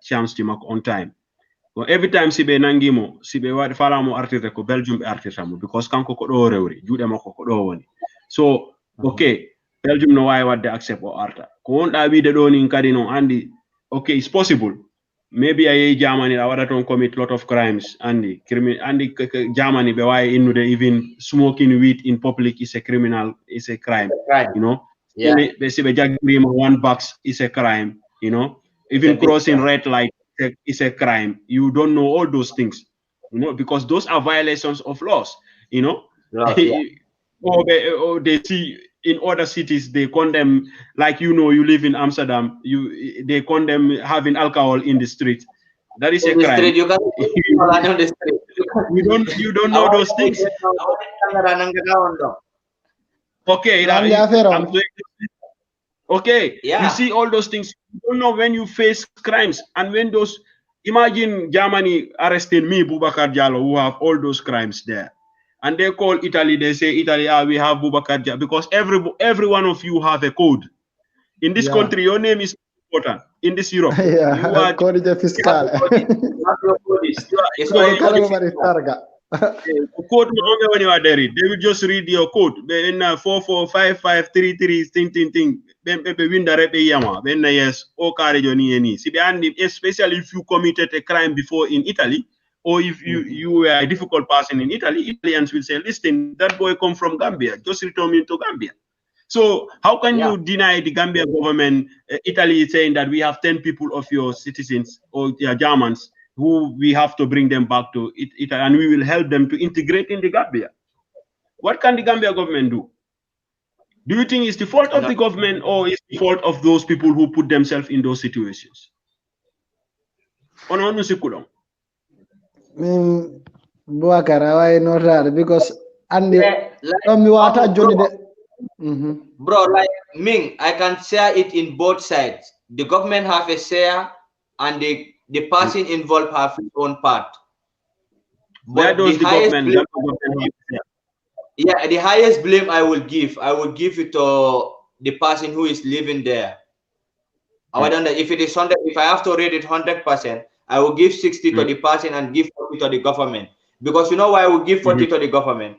chance to make on time. So every time sibe nangimo sibe what falamo artiste ko Belgium be artiste because kanko ko do rewri juude makko ko do woni. So okay, Belgium no why what they accept or arta. Ko on da wi de do ni kadi no andi okay, it's possible. Maybe I Germany I don't commit a lot of crimes and Germany be why even smoking weed in public is a crime, you know. Yeah. They say $1 is a crime, you know. Even crossing red light is a crime. You don't know all those things, you know, because those are violations of laws, you know. Or they see in other cities they condemn, like, you know, you live in Amsterdam, they condemn having alcohol in the street. That is a crime. You don't know those things. Okay, okay. Yeah. You see all those things. You don't know when you face crimes and when those. Imagine Germany arresting me, Boubacar Diallo, who have all those crimes there. And they call Italy, they say, Italy, we have Boubacar Diallo, because every one of you have a code. In this country, your name is important in this Europe. Yeah, codice fiscal. Code when you are there, they will just read your code. Then 445533 thing. Then win the rep yama. Then yes, o carry any. See, especially if you committed a crime before in Italy, or if you were a difficult person in Italy, Italians will say, listen, that boy come from Gambia, just return him to Gambia. So how can you deny the Gambia government? Italy is saying that we have 10 people of your citizens or your Germans who we have to bring them back to Italy, and we will help them to integrate in the Gambia. What can the Gambia government do? Do you think it's the fault of the government, or is the fault of those people who put themselves in those situations? Because bro, like Ming, I can share it in both sides. The government have a share, and the person involved have his own part. But the highest blame I will give it to the person who is living there. I don't know if it is 100. If I have to rate it 100%, I will give 60 to the person and give 40 to the government. Because you know why I will give 40 to the government?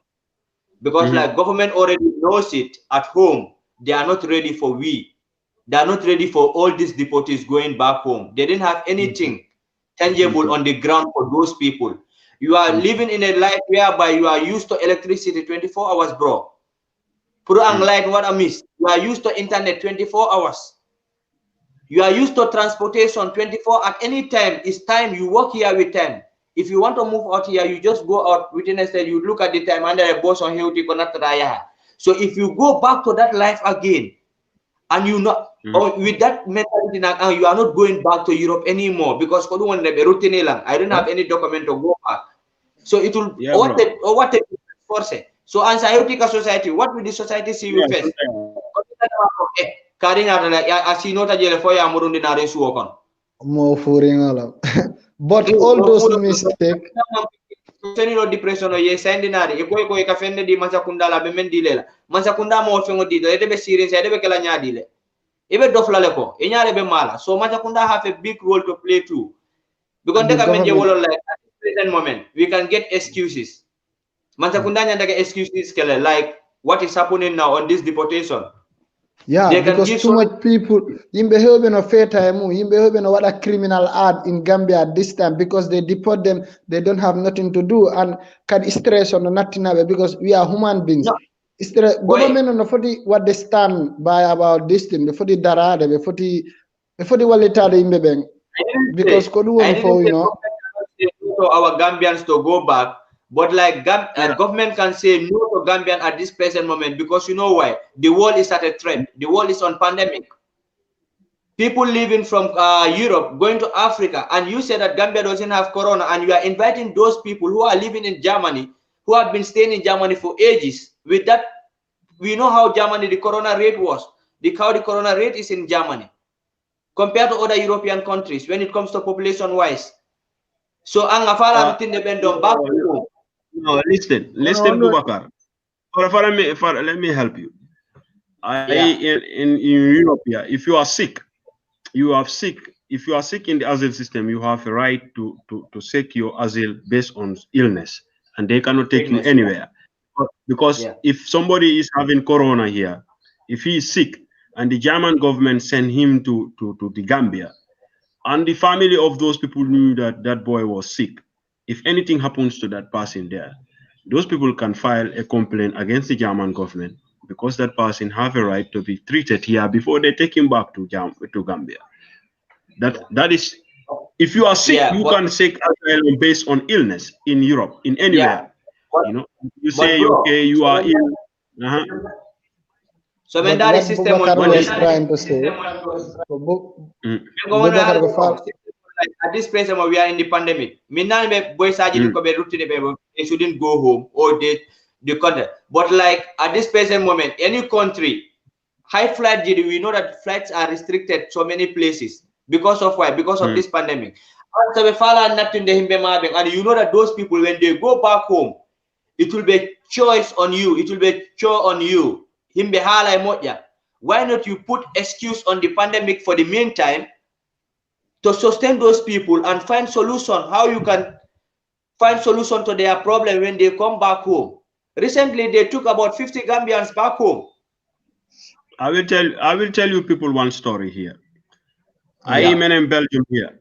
Because like government already knows it at home. They are not ready for we. They are not ready for all these deportees going back home. They didn't have anything tangible on the ground for those people. You are living in a life whereby you are used to electricity 24 hours, bro. Put on light, what I miss. You are used to internet 24 hours. You are used to transportation 24 at any time. It's time. You work here with time. If you want to move out here, you just go out within a state. You look at the time under a boss on here. So if you go back to that life again, and you know, or with that mentality, you are not going back to Europe anymore because I don't have any document to go back. So it will what force. So as a society, what will the society see you first? Carrying out like I see not a jail for ya murundinare suokon. More fooling all but all those mistakes. Depression or yes, sendinari. If we can fend the Masakunda la Bemendila, Masakunda more from the Edebe series, Edebe Kalanyadile. Even Doflaleko, Inyarebe Mala. So Masakunda have a big role to play too. Because they can like at the present moment, we can get excuses. Masakunda get excuses like what is happening now on this deportation. Yeah, because too much people in behavior of fair time, in behavior what a criminal ad in Gambia at this time because they deport them, they don't have nothing to do and can stress on nothing because we are human beings. No. Government on the what they stand by about this thing, before the darade, before the wallet in the because you know our Gambians to go back. But like government can say no to Gambian at this present moment because you know why? The world is at a trend. The world is on pandemic. People living from Europe going to Africa, and you say that Gambia doesn't have corona, and you are inviting those people who are living in Germany, who have been staying in Germany for ages. With that, we know how Germany the corona rate was. How the corona rate is in Germany compared to other European countries when it comes to population wise. So Angafara back home. No, listen, Bubakar. Let me help you. In Europe, if you are sick, if you are sick in the asylum system, you have a right to seek your asylum based on illness, and they cannot take you anywhere. Because if somebody is having corona here, if he is sick, and the German government send him to the Gambia, and the family of those people knew that that boy was sick, if anything happens to that person there, those people can file a complaint against the German government because that person have a right to be treated here before they take him back to Gambia. That is, if you are sick, you can seek asylum based on illness in Europe, in anywhere. You know, you say okay, you are ill. So when that is system was trying to say, at this place we are in the pandemic. They shouldn't go home or the country. But like at this present moment, any country, high flight GD, we know that flights are restricted so many places. Because of why? Because of this pandemic. And you know that those people, when they go back home, it will be choice on you. It will be chore on you. why not you put excuse on the pandemic for the meantime to sustain those people and find solution, how you can find solution to their problem when they come back home. Recently, they took about 50 Gambians back home. I will tell you people one story here. I am in Belgium here.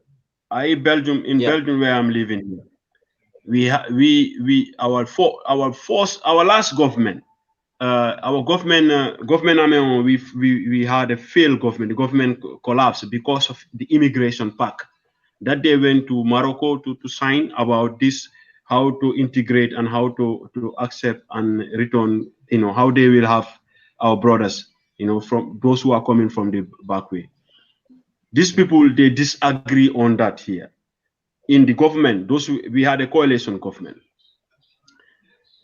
Belgium where I'm living here. Our last government, our government, we had a failed government. The government collapsed because of the immigration pact that they went to Morocco to sign about this, how to integrate and how to accept and return, how they will have our brothers, from those who are coming from the back way. These people, they disagree on that here. In the government, we had a coalition government.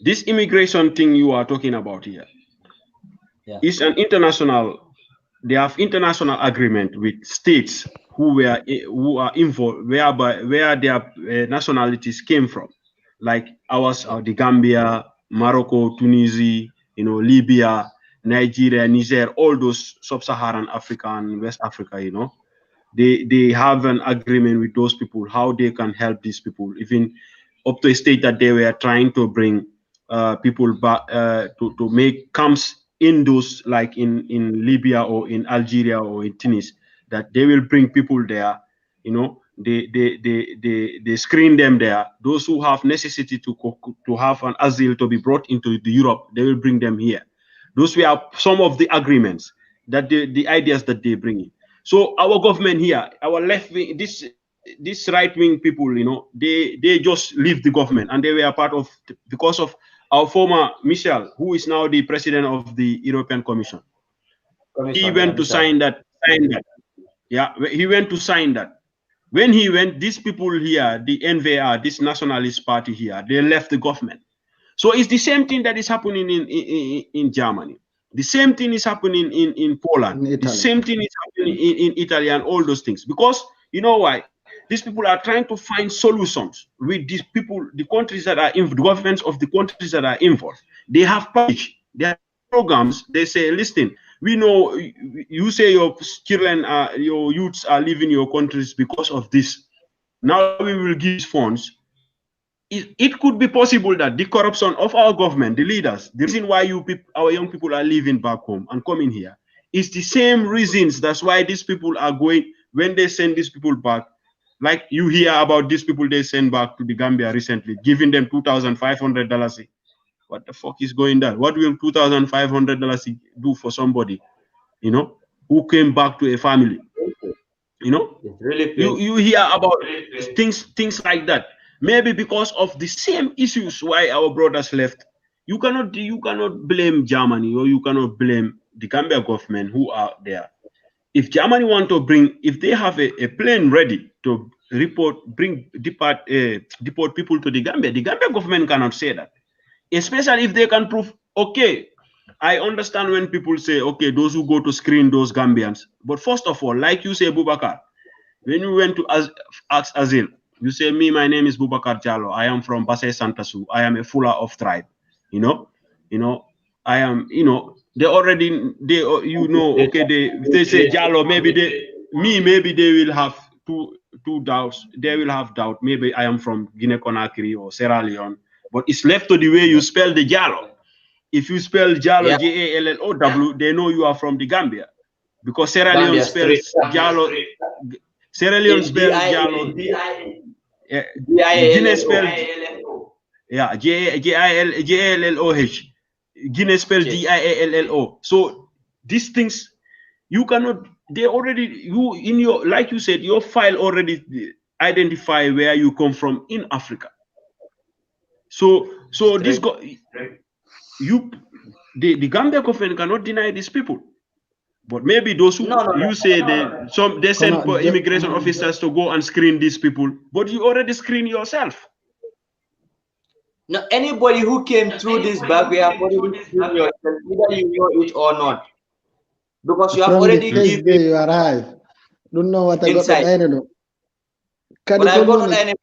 This immigration thing you are talking about here is an international. They have international agreement with states who are involved, where their nationalities came from, like ours are the Gambia, Morocco, Tunisia, Libya, Nigeria, Niger, all those sub-Saharan Africa and West Africa, they have an agreement with those people how they can help these people, even up to a state that they were trying to bring people back to make camps in those, like in Libya or in Algeria or in Tunis, that they will bring people there, they screen them there. Those who have necessity to have an asylum to be brought into the Europe, they will bring them here. Those were some of the agreements that the ideas that they bring in. So our government here, our left wing, this right wing people, they just leave the government, and they were part of, because of our former Michel, who is now the president of the European Commission. He went to sign that. Yeah, he went to sign that. When he went, these people here, the NVR, this nationalist party here, they left the government. So it's the same thing that is happening in Germany. The same thing is happening in Poland. The same thing is happening in Italy and all those things. Because you know why? These people are trying to find solutions with these people, the countries that are involved, the governments of the countries that are involved. They have published their programs. They say, listen, we know you say your children, your youths are leaving your countries because of this. Now we will give funds. It could be possible that the corruption of our government, the leaders, the reason why our young people are leaving back home and coming here is the same reasons. That's why these people are going, when they send these people back, like you hear about these people they send back to the Gambia recently, giving them $2,500. What the fuck is going there? What will $2,500 do for somebody, who came back to a family? It's really you hear about things like that. Maybe because of the same issues why our brothers left. You cannot blame Germany, or you cannot blame the Gambia government who are there. If Germany want to if they have a plane ready to deport people to the Gambia government cannot say that. Especially if they can prove, okay, I understand when people say, okay, those who go to screen those Gambians. But first of all, like you say, Boubacar, when you went to ask asylum, you say, my name is Boubacar Jallo. I am from Basse Santasu. I am a Fula of tribe. I am, they already, okay, they say Jallo, maybe they will have two doubts. They will have doubt. Maybe I am from Guinea-Conakry or Sierra Leone. But it's left to the way you spell the Jallo. If you spell Jallo, Jallow, they know you are from the Gambia. Because Sierra Leone spells Jallo. Sierra Leone spells Jallo. Guinea spelled Jalloh. Guinea spelled Dillo. So these things you cannot. They already in your, like you said, your file already identify where you come from in Africa. So this the Gambia government cannot deny these people. But maybe those who you say they send immigration officers to go and screen these people, but you already screen yourself. No, anybody who came through this bag, we have already screened yourself, whether you know it or not. Because you have already given day you arrive. Don't know what I got inside. But I got any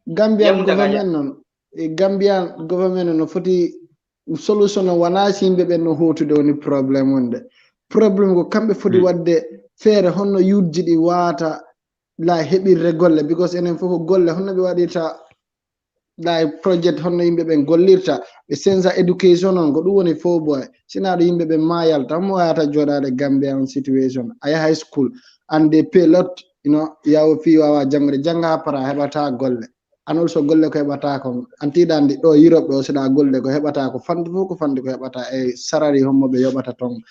Gambian government no foti solution wana simbe be no hotude woni problem wonde problem ko kambe fodi wadde feere honno yujjidi wata la heɓirre golle because enen fof golle honno ɓe waɗirta la project honno yimɓe ɓe gollirta ɓe sensa education on ko ɗum woni fo boy sina ɗo yimɓe ɓe mayalta mo wayata joɗade Gambia on situation aya high school and they pay lot you know yawo fi wawa jangde janga para heɓata golle and also golle ko heɓata ko antiɗandi ɗo Europe ɗo seɗa golle ko heɓata ko fande fof ko fande ko heɓata e salary hommoɓe yoɓata ton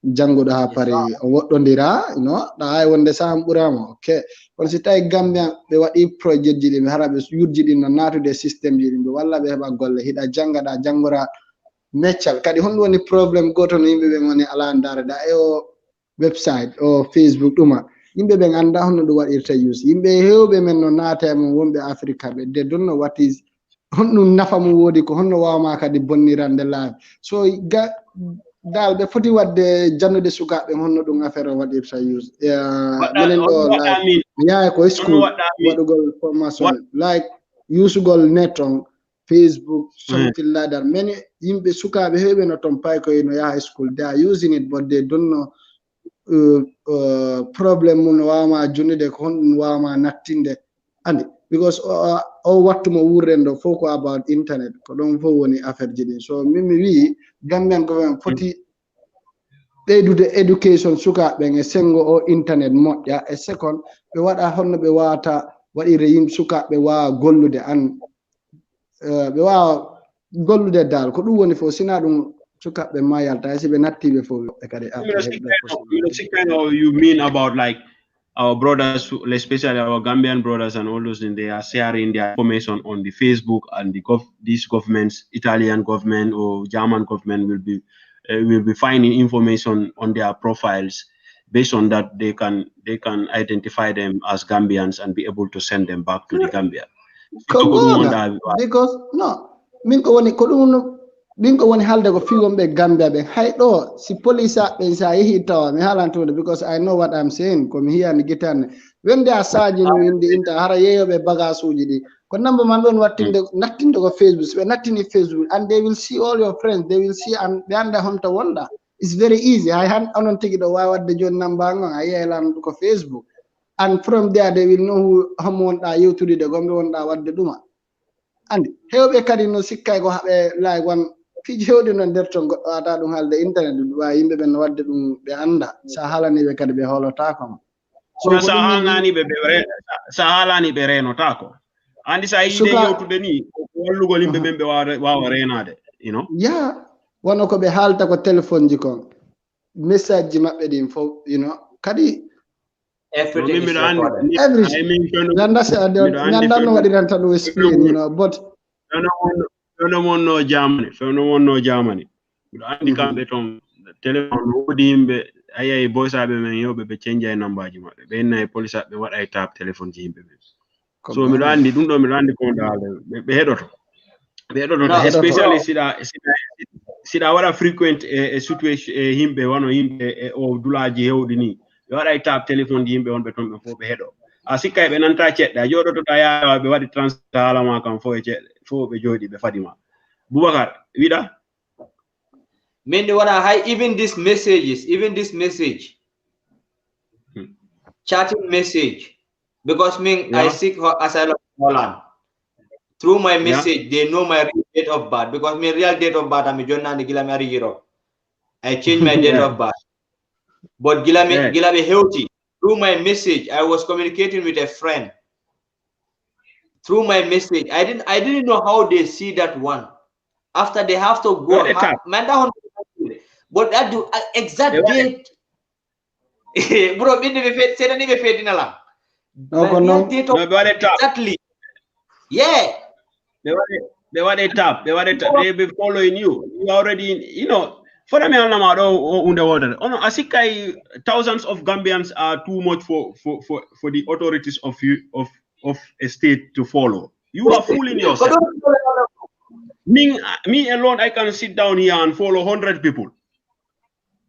janguɗo ha pari o woɗɗodira no ɗa hay wonde sam ɓurama ok kono si tawi Gambia ɓe waɗi projet ji ɗi ɓe hara ɓe yurjiɗi no natude systéme ji ɗi ɓe walla ɓe heɓa golle hiɗa jangaɗa jangora meccal kadi honɗum woni probléme goto no yimɓe ɓe woni ala darada e o website o Facebook ɗuma yimɓe ɓe anda honno ɗum waɗirta use yimɓe hewɓe men no naata e mum wonɓe Africa ɓe de donno what is honɗum nafa mum woodi ko honno wawma kadi bonnirande laabi so dal ɓe foti wadde jannude sukaɓe honno ɗum affaire o waɗirta use minen ɗo like yaha ko school waɗugol formation like usugol net on Facebook something like that many yimɓe sukaɓe hewɓe no ton pay koye no yaha school they are using it but they don't know problem mum no wawma junnude ko honɗum wawma nattinde andi because o wattu mo wurren ɗo fof ko about internet ko ɗon fof woni affaire ji ɗin so min mi wi Gambian government foti ɓeydude education sukaɓe e sengo o internet moƴƴa e second ɓe waɗa honno ɓe wawata waɗire yimɓe sukaɓe wawa gollude an ɓe wawa gollude dal ko ɗum woni fof sina ɗum sukaɓe mayalta si ɓe nattiɓe fof ɓe kadi you mean about like our brothers, especially our Gambian brothers and all those things, they are sharing their information on the Facebook and these governments, Italian government or German government will be finding information on their profiles. Based on that, they can identify them as Gambians and be able to send them back to the Gambia. Because no, min ko woni halde ko fiwonɓe Gambia ɓe hayɗo si police ɓe sa yehi tawa mi haalantude because I know what I'm saying komi hiyani guitarne wende a saji no inde inta hara yeeyoɓe bagage uji ɗi ko number man ɗon nattinde ko Facebook so ɓe nattini Facebook and they will see all your friends they will see and ɓe anda honto wonɗa it's very easy hay han onon tigui ɗo wawi wadde joni number ngon a yeelan ko Facebook and from there they will know homo wonɗa yewtude gomɓe wonɗa wadde ɗuma andi hewɓe kadi no sikkay ko haɓe like one fiji hewɗi noon nder ton goɗɗo wata ɗum haalde internet ɗum wawi yimɓe ɓe no wadde ɗum ɓe anda sa haalaniɓe kadi ɓe holotako sa haalani ɓe renotako andi sa yiide yewtude ni wallugol yimɓe ɓen ɓe wawa renade you know wono ko ɓe haalta ko téléphone ji kon message ji maɓɓe ɗin fof you know kadi everything is recorded. Everything. No waɗiranta ɗum explain you know but no Germany ɓeɗo andi kamɓe toon téléphone woodi yimɓe ayayi boysaɓe men yewɓe ɓe change e number ji maɓɓe ɓe inna e police ɓe waɗa e tap téléphone ji yimɓe ɓe so miɗo andi ɗum ɗo miɗo andi ko daalde ɓe heɗoto especially siɗa waɗa frequent e situation e yimɓe wono yimɓe e o dulaji hewɗi ni ɓe waɗa e tap téléphone ji yimɓe wonɓe toon ɓe fof ɓe heɗo a sikka ɓe nanta ceɗɗe a joɗotoɗa yawa ɓe waɗi transfert haalama kam fof e ceɗɗe fof ɓe jooɗi ɓe fadima Boubacar wiɗa min what I even this message chatting message because I seek asylum in Holland through my message they know my real date of birth because my real date of birth I'm John and Gilamari Europe I changed my date of birth but Gilabe Heuti through my message I was communicating with a friend through my message I didn't know how they see that one after they have to go but that do exact date bro exactly yeah they be following you already you know for them I think thousands of Gambians are too much for the authorities of a state to follow. You are fooling yourself. Me alone, I can sit down here and follow 100 people.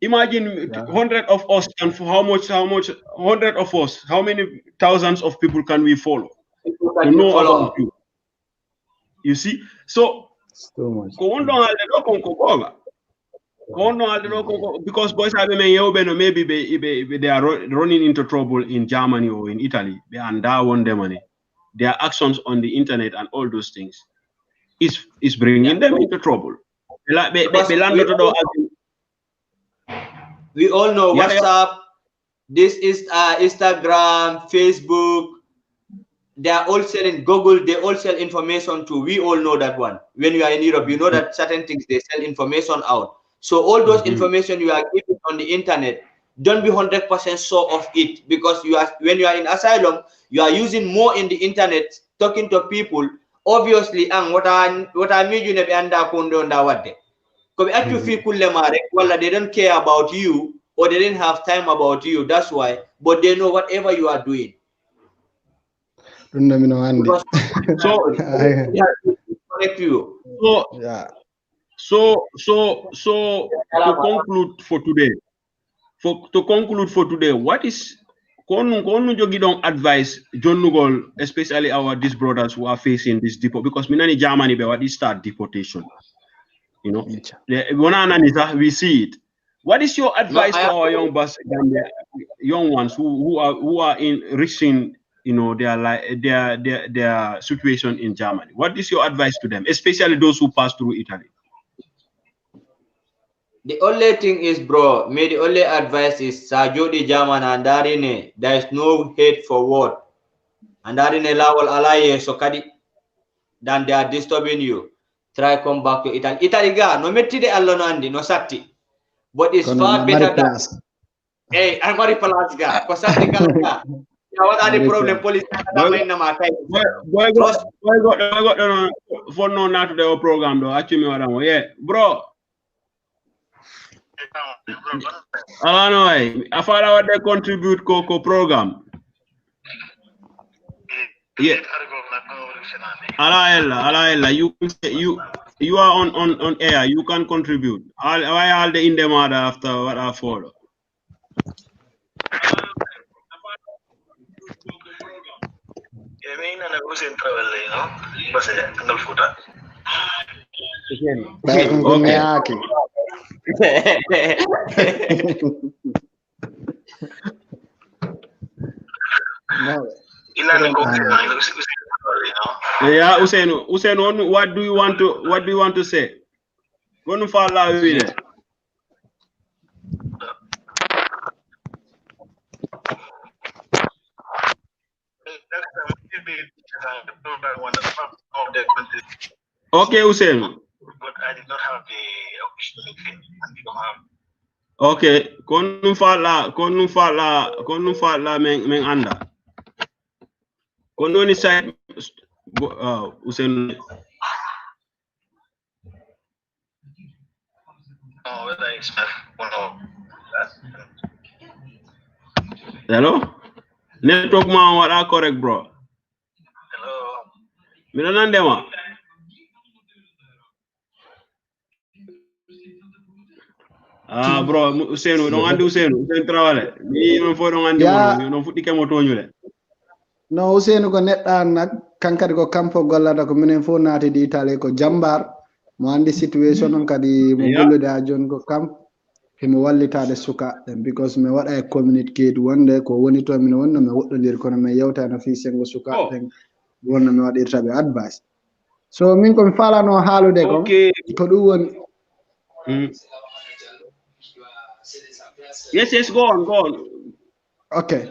Imagine 100 of us, and for how much 100 of us, how many thousands of people can we follow? To know about you. You see? So It's too much. Because boys have maybe they are running into trouble in Germany or in Italy, and that one them money. Their actions on the internet and all those things is bringing them into trouble. We all know WhatsApp. This is Instagram, Facebook. They are all selling Google. They all sell information too. We all know that one. When you are in Europe, you know that certain things they sell information out. So all those information you are giving on the internet, don't be 100% sure of it, because when you are in asylum, you are using more in the internet, talking to people. Obviously, what I mean you never understand what they. Well, they don't care about you, or they didn't have time about you. That's why. But they know whatever you are doing. So to conclude for today, what is advice John Nugol, especially these brothers who are facing this because Minani Germany what start deportation. You know, we see it. What is your advice to our young ones who are in risking, you know, their situation in Germany? What is your advice to them, especially those who pass through Italy? The only thing is, bro, the only advice is Sajodi German and Darine. There is no hate for word. And Darine lawal alaye sokadi. Then they are disturbing you. Try come back to Italy. Italy ga no metti de allo no andi no satti. But it's far better than. Hey, I'm very plus ga. Ko satti ga. What are the problem? Police boy got for no not to the program though. Actually, yeah, bro. I know. I thought I would contribute Coco program. Yeah. Alaella, you are on air. You can contribute. Why all the in the mother after what I follow? I mean, I was in travel, you know, but single footer. Yeah, Usain, what do you want to say? Gonna follow with it. Okay, Usain. But I did not have the opportunity. Okay, konu fala men anda. Kono ni side Usain. Oh, whether it's one or hello? Network man what are correct, bro? Hello. Me don't understand. Bro, Usain, don't undo Usain travel. Me no for don't undo you no futti kemo toñule. No, Usain ko nedda nak kankadi ko campo gollata ko minen fo naati di Italy ko jambar mo andi situation on kadi mo gollude ha jon ko camp himo wallitade suka because me wada communicate wonde ko woni to min wonno me woddodir kono me yewtano fi sengo suka ten wonno me wadirta be advice so min ko mi falano haalude ko ko dum woni Yes, go on. Okay.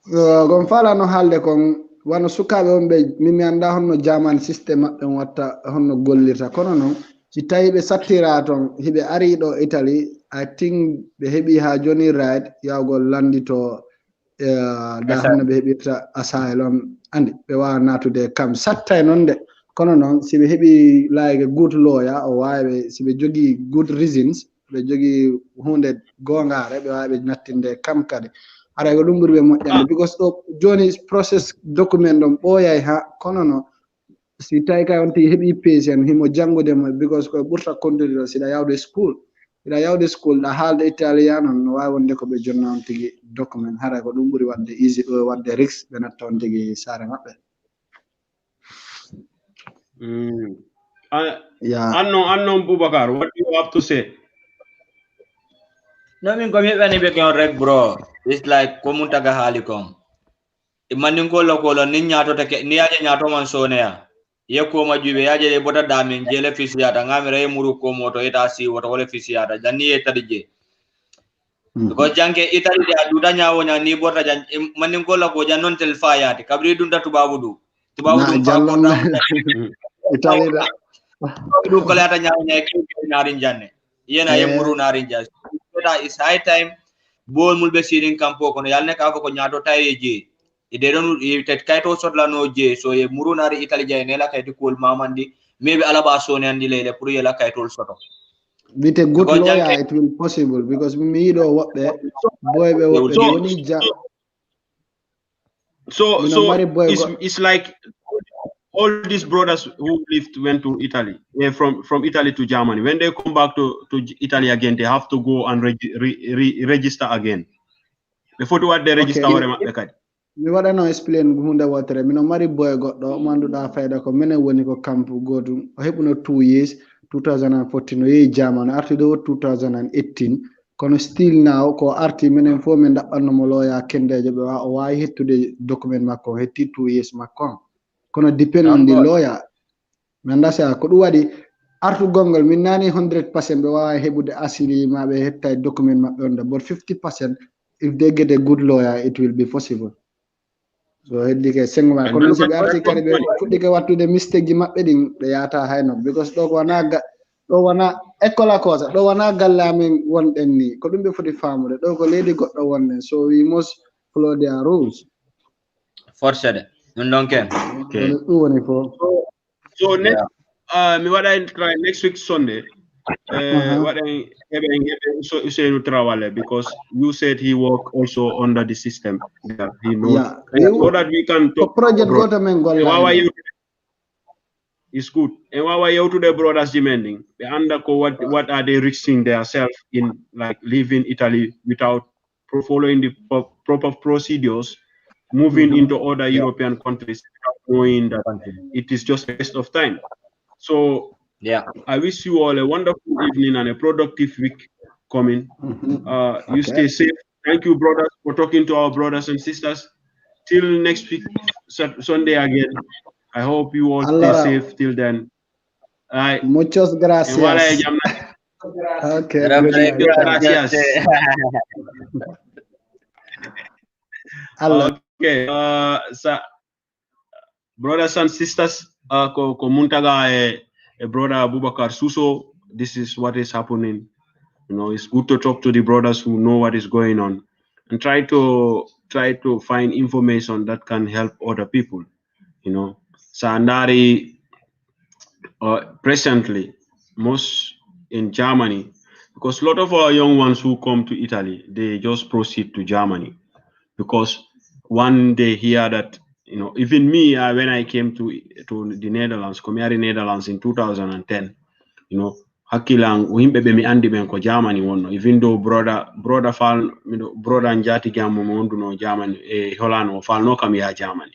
Gon falano haalde kon wano sukabe on be mimi anda honno German system mabbe watta honno gollirta kono non si tawi be sattira ton hibe ari do Italy I think be hebi ha joni right yawgol landito da honno be hebita asylum andi be wa natude kam sattay non de kono non si be hebi like a good lawyer o wawe si be jogi good reasons be jogi hunde gongare be wawe nattinde kam kadi ara go dum burbe moƴƴande because do joni process document on boyay ha kono no si tay ka on ti hebi patient himo jangude mo because ko burta conduire si da yawde school da haalde italiano no wawi wonde ko be jonna on tigi document hara ko dum buri wadde easy wadde risk be natta on tigi sare mabbe Yeah. Unknown Bubakar, what do you have to say? No, I mean, come here, any big reg, bro. It's like Komuntaga Halicom. Imaninko Locola, Ninyato, Nia Yato Mansonea. Yekoma Juve, Yaje, Bota Damin, Jele Fisiata, Namere Muru Komoto, Etasi, what all Fisiata, Jani Etadije. Because Janke Italy, Dudanya, when I need Bota, Maninko Loco, Janon Tel Fire, Cabri Dunda to Babudu. To Babudu, Italy. Do Colata Narinjane. Yena Yemuru Narinjas. It's high time. Bol mulbe sirin campo kono yalne ka ko nyato tayeji ide don tet kayto sotla no je so ye murunari Italy jay nela kayti kol mamandi maybe alaba so ne andi lele pour yela kaytol soto with a good lawyer it will possible because me do what be boy be what so it's like all these brothers who went to Italy, from Italy to Germany. When they come back to Italy again, they have to go and register again. Before what they register, me wada no explain hunda watere me no mari boy goddo mandu da fayda ko menen woni ko camp godu o hebuno 2 years 2014 o yehi Germany arti do 2018 kono still now ko arti menen fo men dabbanno mo loya kendeje be o wawi hettude document makko hetti 2 years makko kono depend on the lawyer men dasa ko dum wadi artu gongol min nani 100% be wawi hebude asili mabe hetta document mabbe on but 50% if they get a good lawyer it will be possible. So heddi ke sengma kono se arti kadi be fuddi ke wattude mistake ji mabbe din be yata hayno because do wana ekola cosa do wana galla men wonden ni ko dum be foti famude do ko lady goddo wonnen so we must follow their rules forced okay so next me wada try next week Sunday what I so Usainu Trawale because you said he work also under the system. Yeah, he knows. So that we can talk. Project it's good. And why are you to the brothers demanding? What are they risking themselves in like leaving Italy without following the proper procedures, moving into other European countries without knowing that it is just a waste of time. So I wish you all a wonderful evening and a productive week coming. You stay safe. Thank you, brothers, for talking to our brothers and sisters. Till next week, Sunday again. I hope you all stay safe till then. Muchas gracias. Okay. Gracias. Okay. Brothers and sisters, Komuntaga brother Abubakar Suso, this is what is happening. You know, it's good to talk to the brothers who know what is going on and try to find information that can help other people. You know, Sandari presently, most in Germany, because a lot of our young ones who come to Italy, they just proceed to Germany because one they hear that, you know, even me, when I came to the Netherlands, Komari Netherlands in 2010, you know, hakilang uhimbe be mi andi ben ko Germany wonno, even though brother fal, you know, brother njati gamu mondu no Germany Holland o fal no kam ya Germany.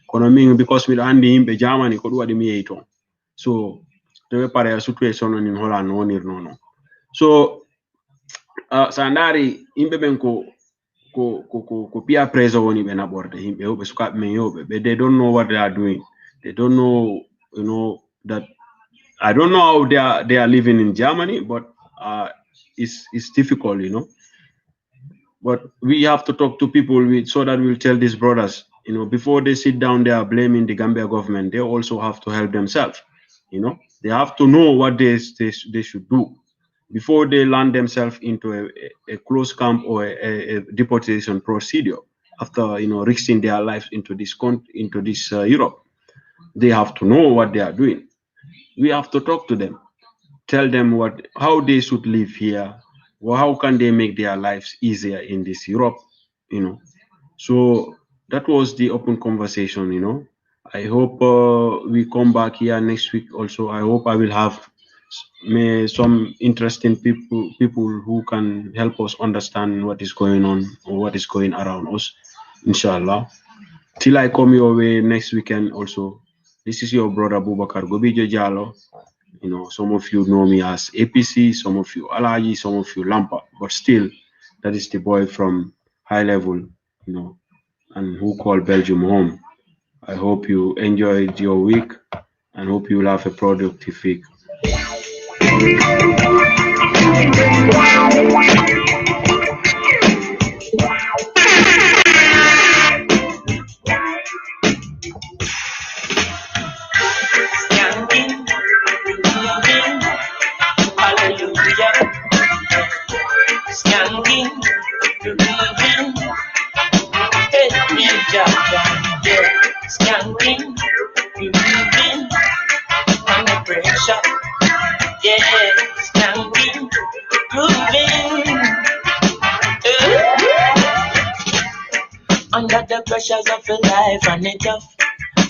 Kono min because mi andi himbe Germany ko wadi mi yeito. So the pare situation in Holland wonir no. So sandari himbe ben ko peer pressure woni be na borde himbe be suka men yobe but they don't know what they are doing. They don't know, you know, that I don't know how they are living in Germany, but it's difficult, you know. But we have to talk to people so that we'll tell these brothers, you know, before they sit down there blaming the Gambia government, they also have to help themselves. You know, they have to know what they should do before they land themselves into a close camp or a deportation procedure. After, you know, risking their lives into this Europe, they have to know what they are doing. We have to talk to them, tell them how they should live here, or how can they make their lives easier in this Europe, you know. So that was the open conversation, you know. I hope we come back here next week also. I hope I will have some interesting people who can help us understand what is going on or what is going around us, inshallah. Till I come your way next weekend also. This is your brother Bubakar Gobijo Jalo. You know, some of you know me as APC, some of you Alaji, some of you Lampa, but still, that is the boy from high level, you know, and who called Belgium home. I hope you enjoyed your week and hope you will have a productive week. Skanking, moving under pressure. Yeah, skanking, moving. Under the pressures of your life and it tough.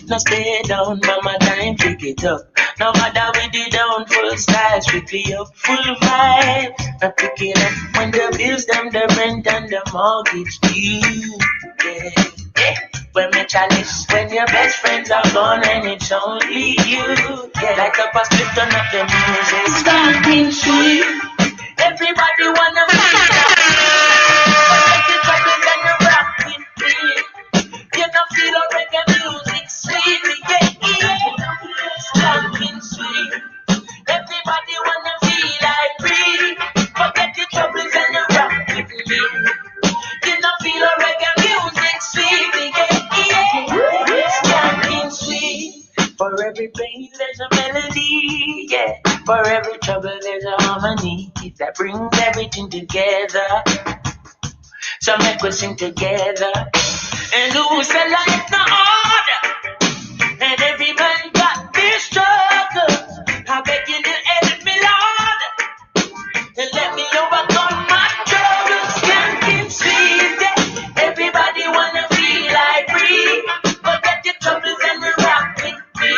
Now stay down, mama, time pick it up. No matter with the down, full style, strictly up, full vibes. Now pick it up when the bills, them, the rent and the mortgage due. Yeah, yeah. When me chalice, when your best friends are gone and it's only you. Yeah, like up a split, turn up the music. Starting sweet, everybody wanna feel that. But the troubles and the rock with me. You don't feel a reggae music sweet, yeah, yeah. Starting sweet, everybody wanna feel like free. Forget the troubles and the rock with me. You don't feel a reggae music sweet, yeah. For every pain there's a melody, yeah. For every trouble there's a harmony that brings everything together. So make us sing together. And who say life no order? And every man got this trouble.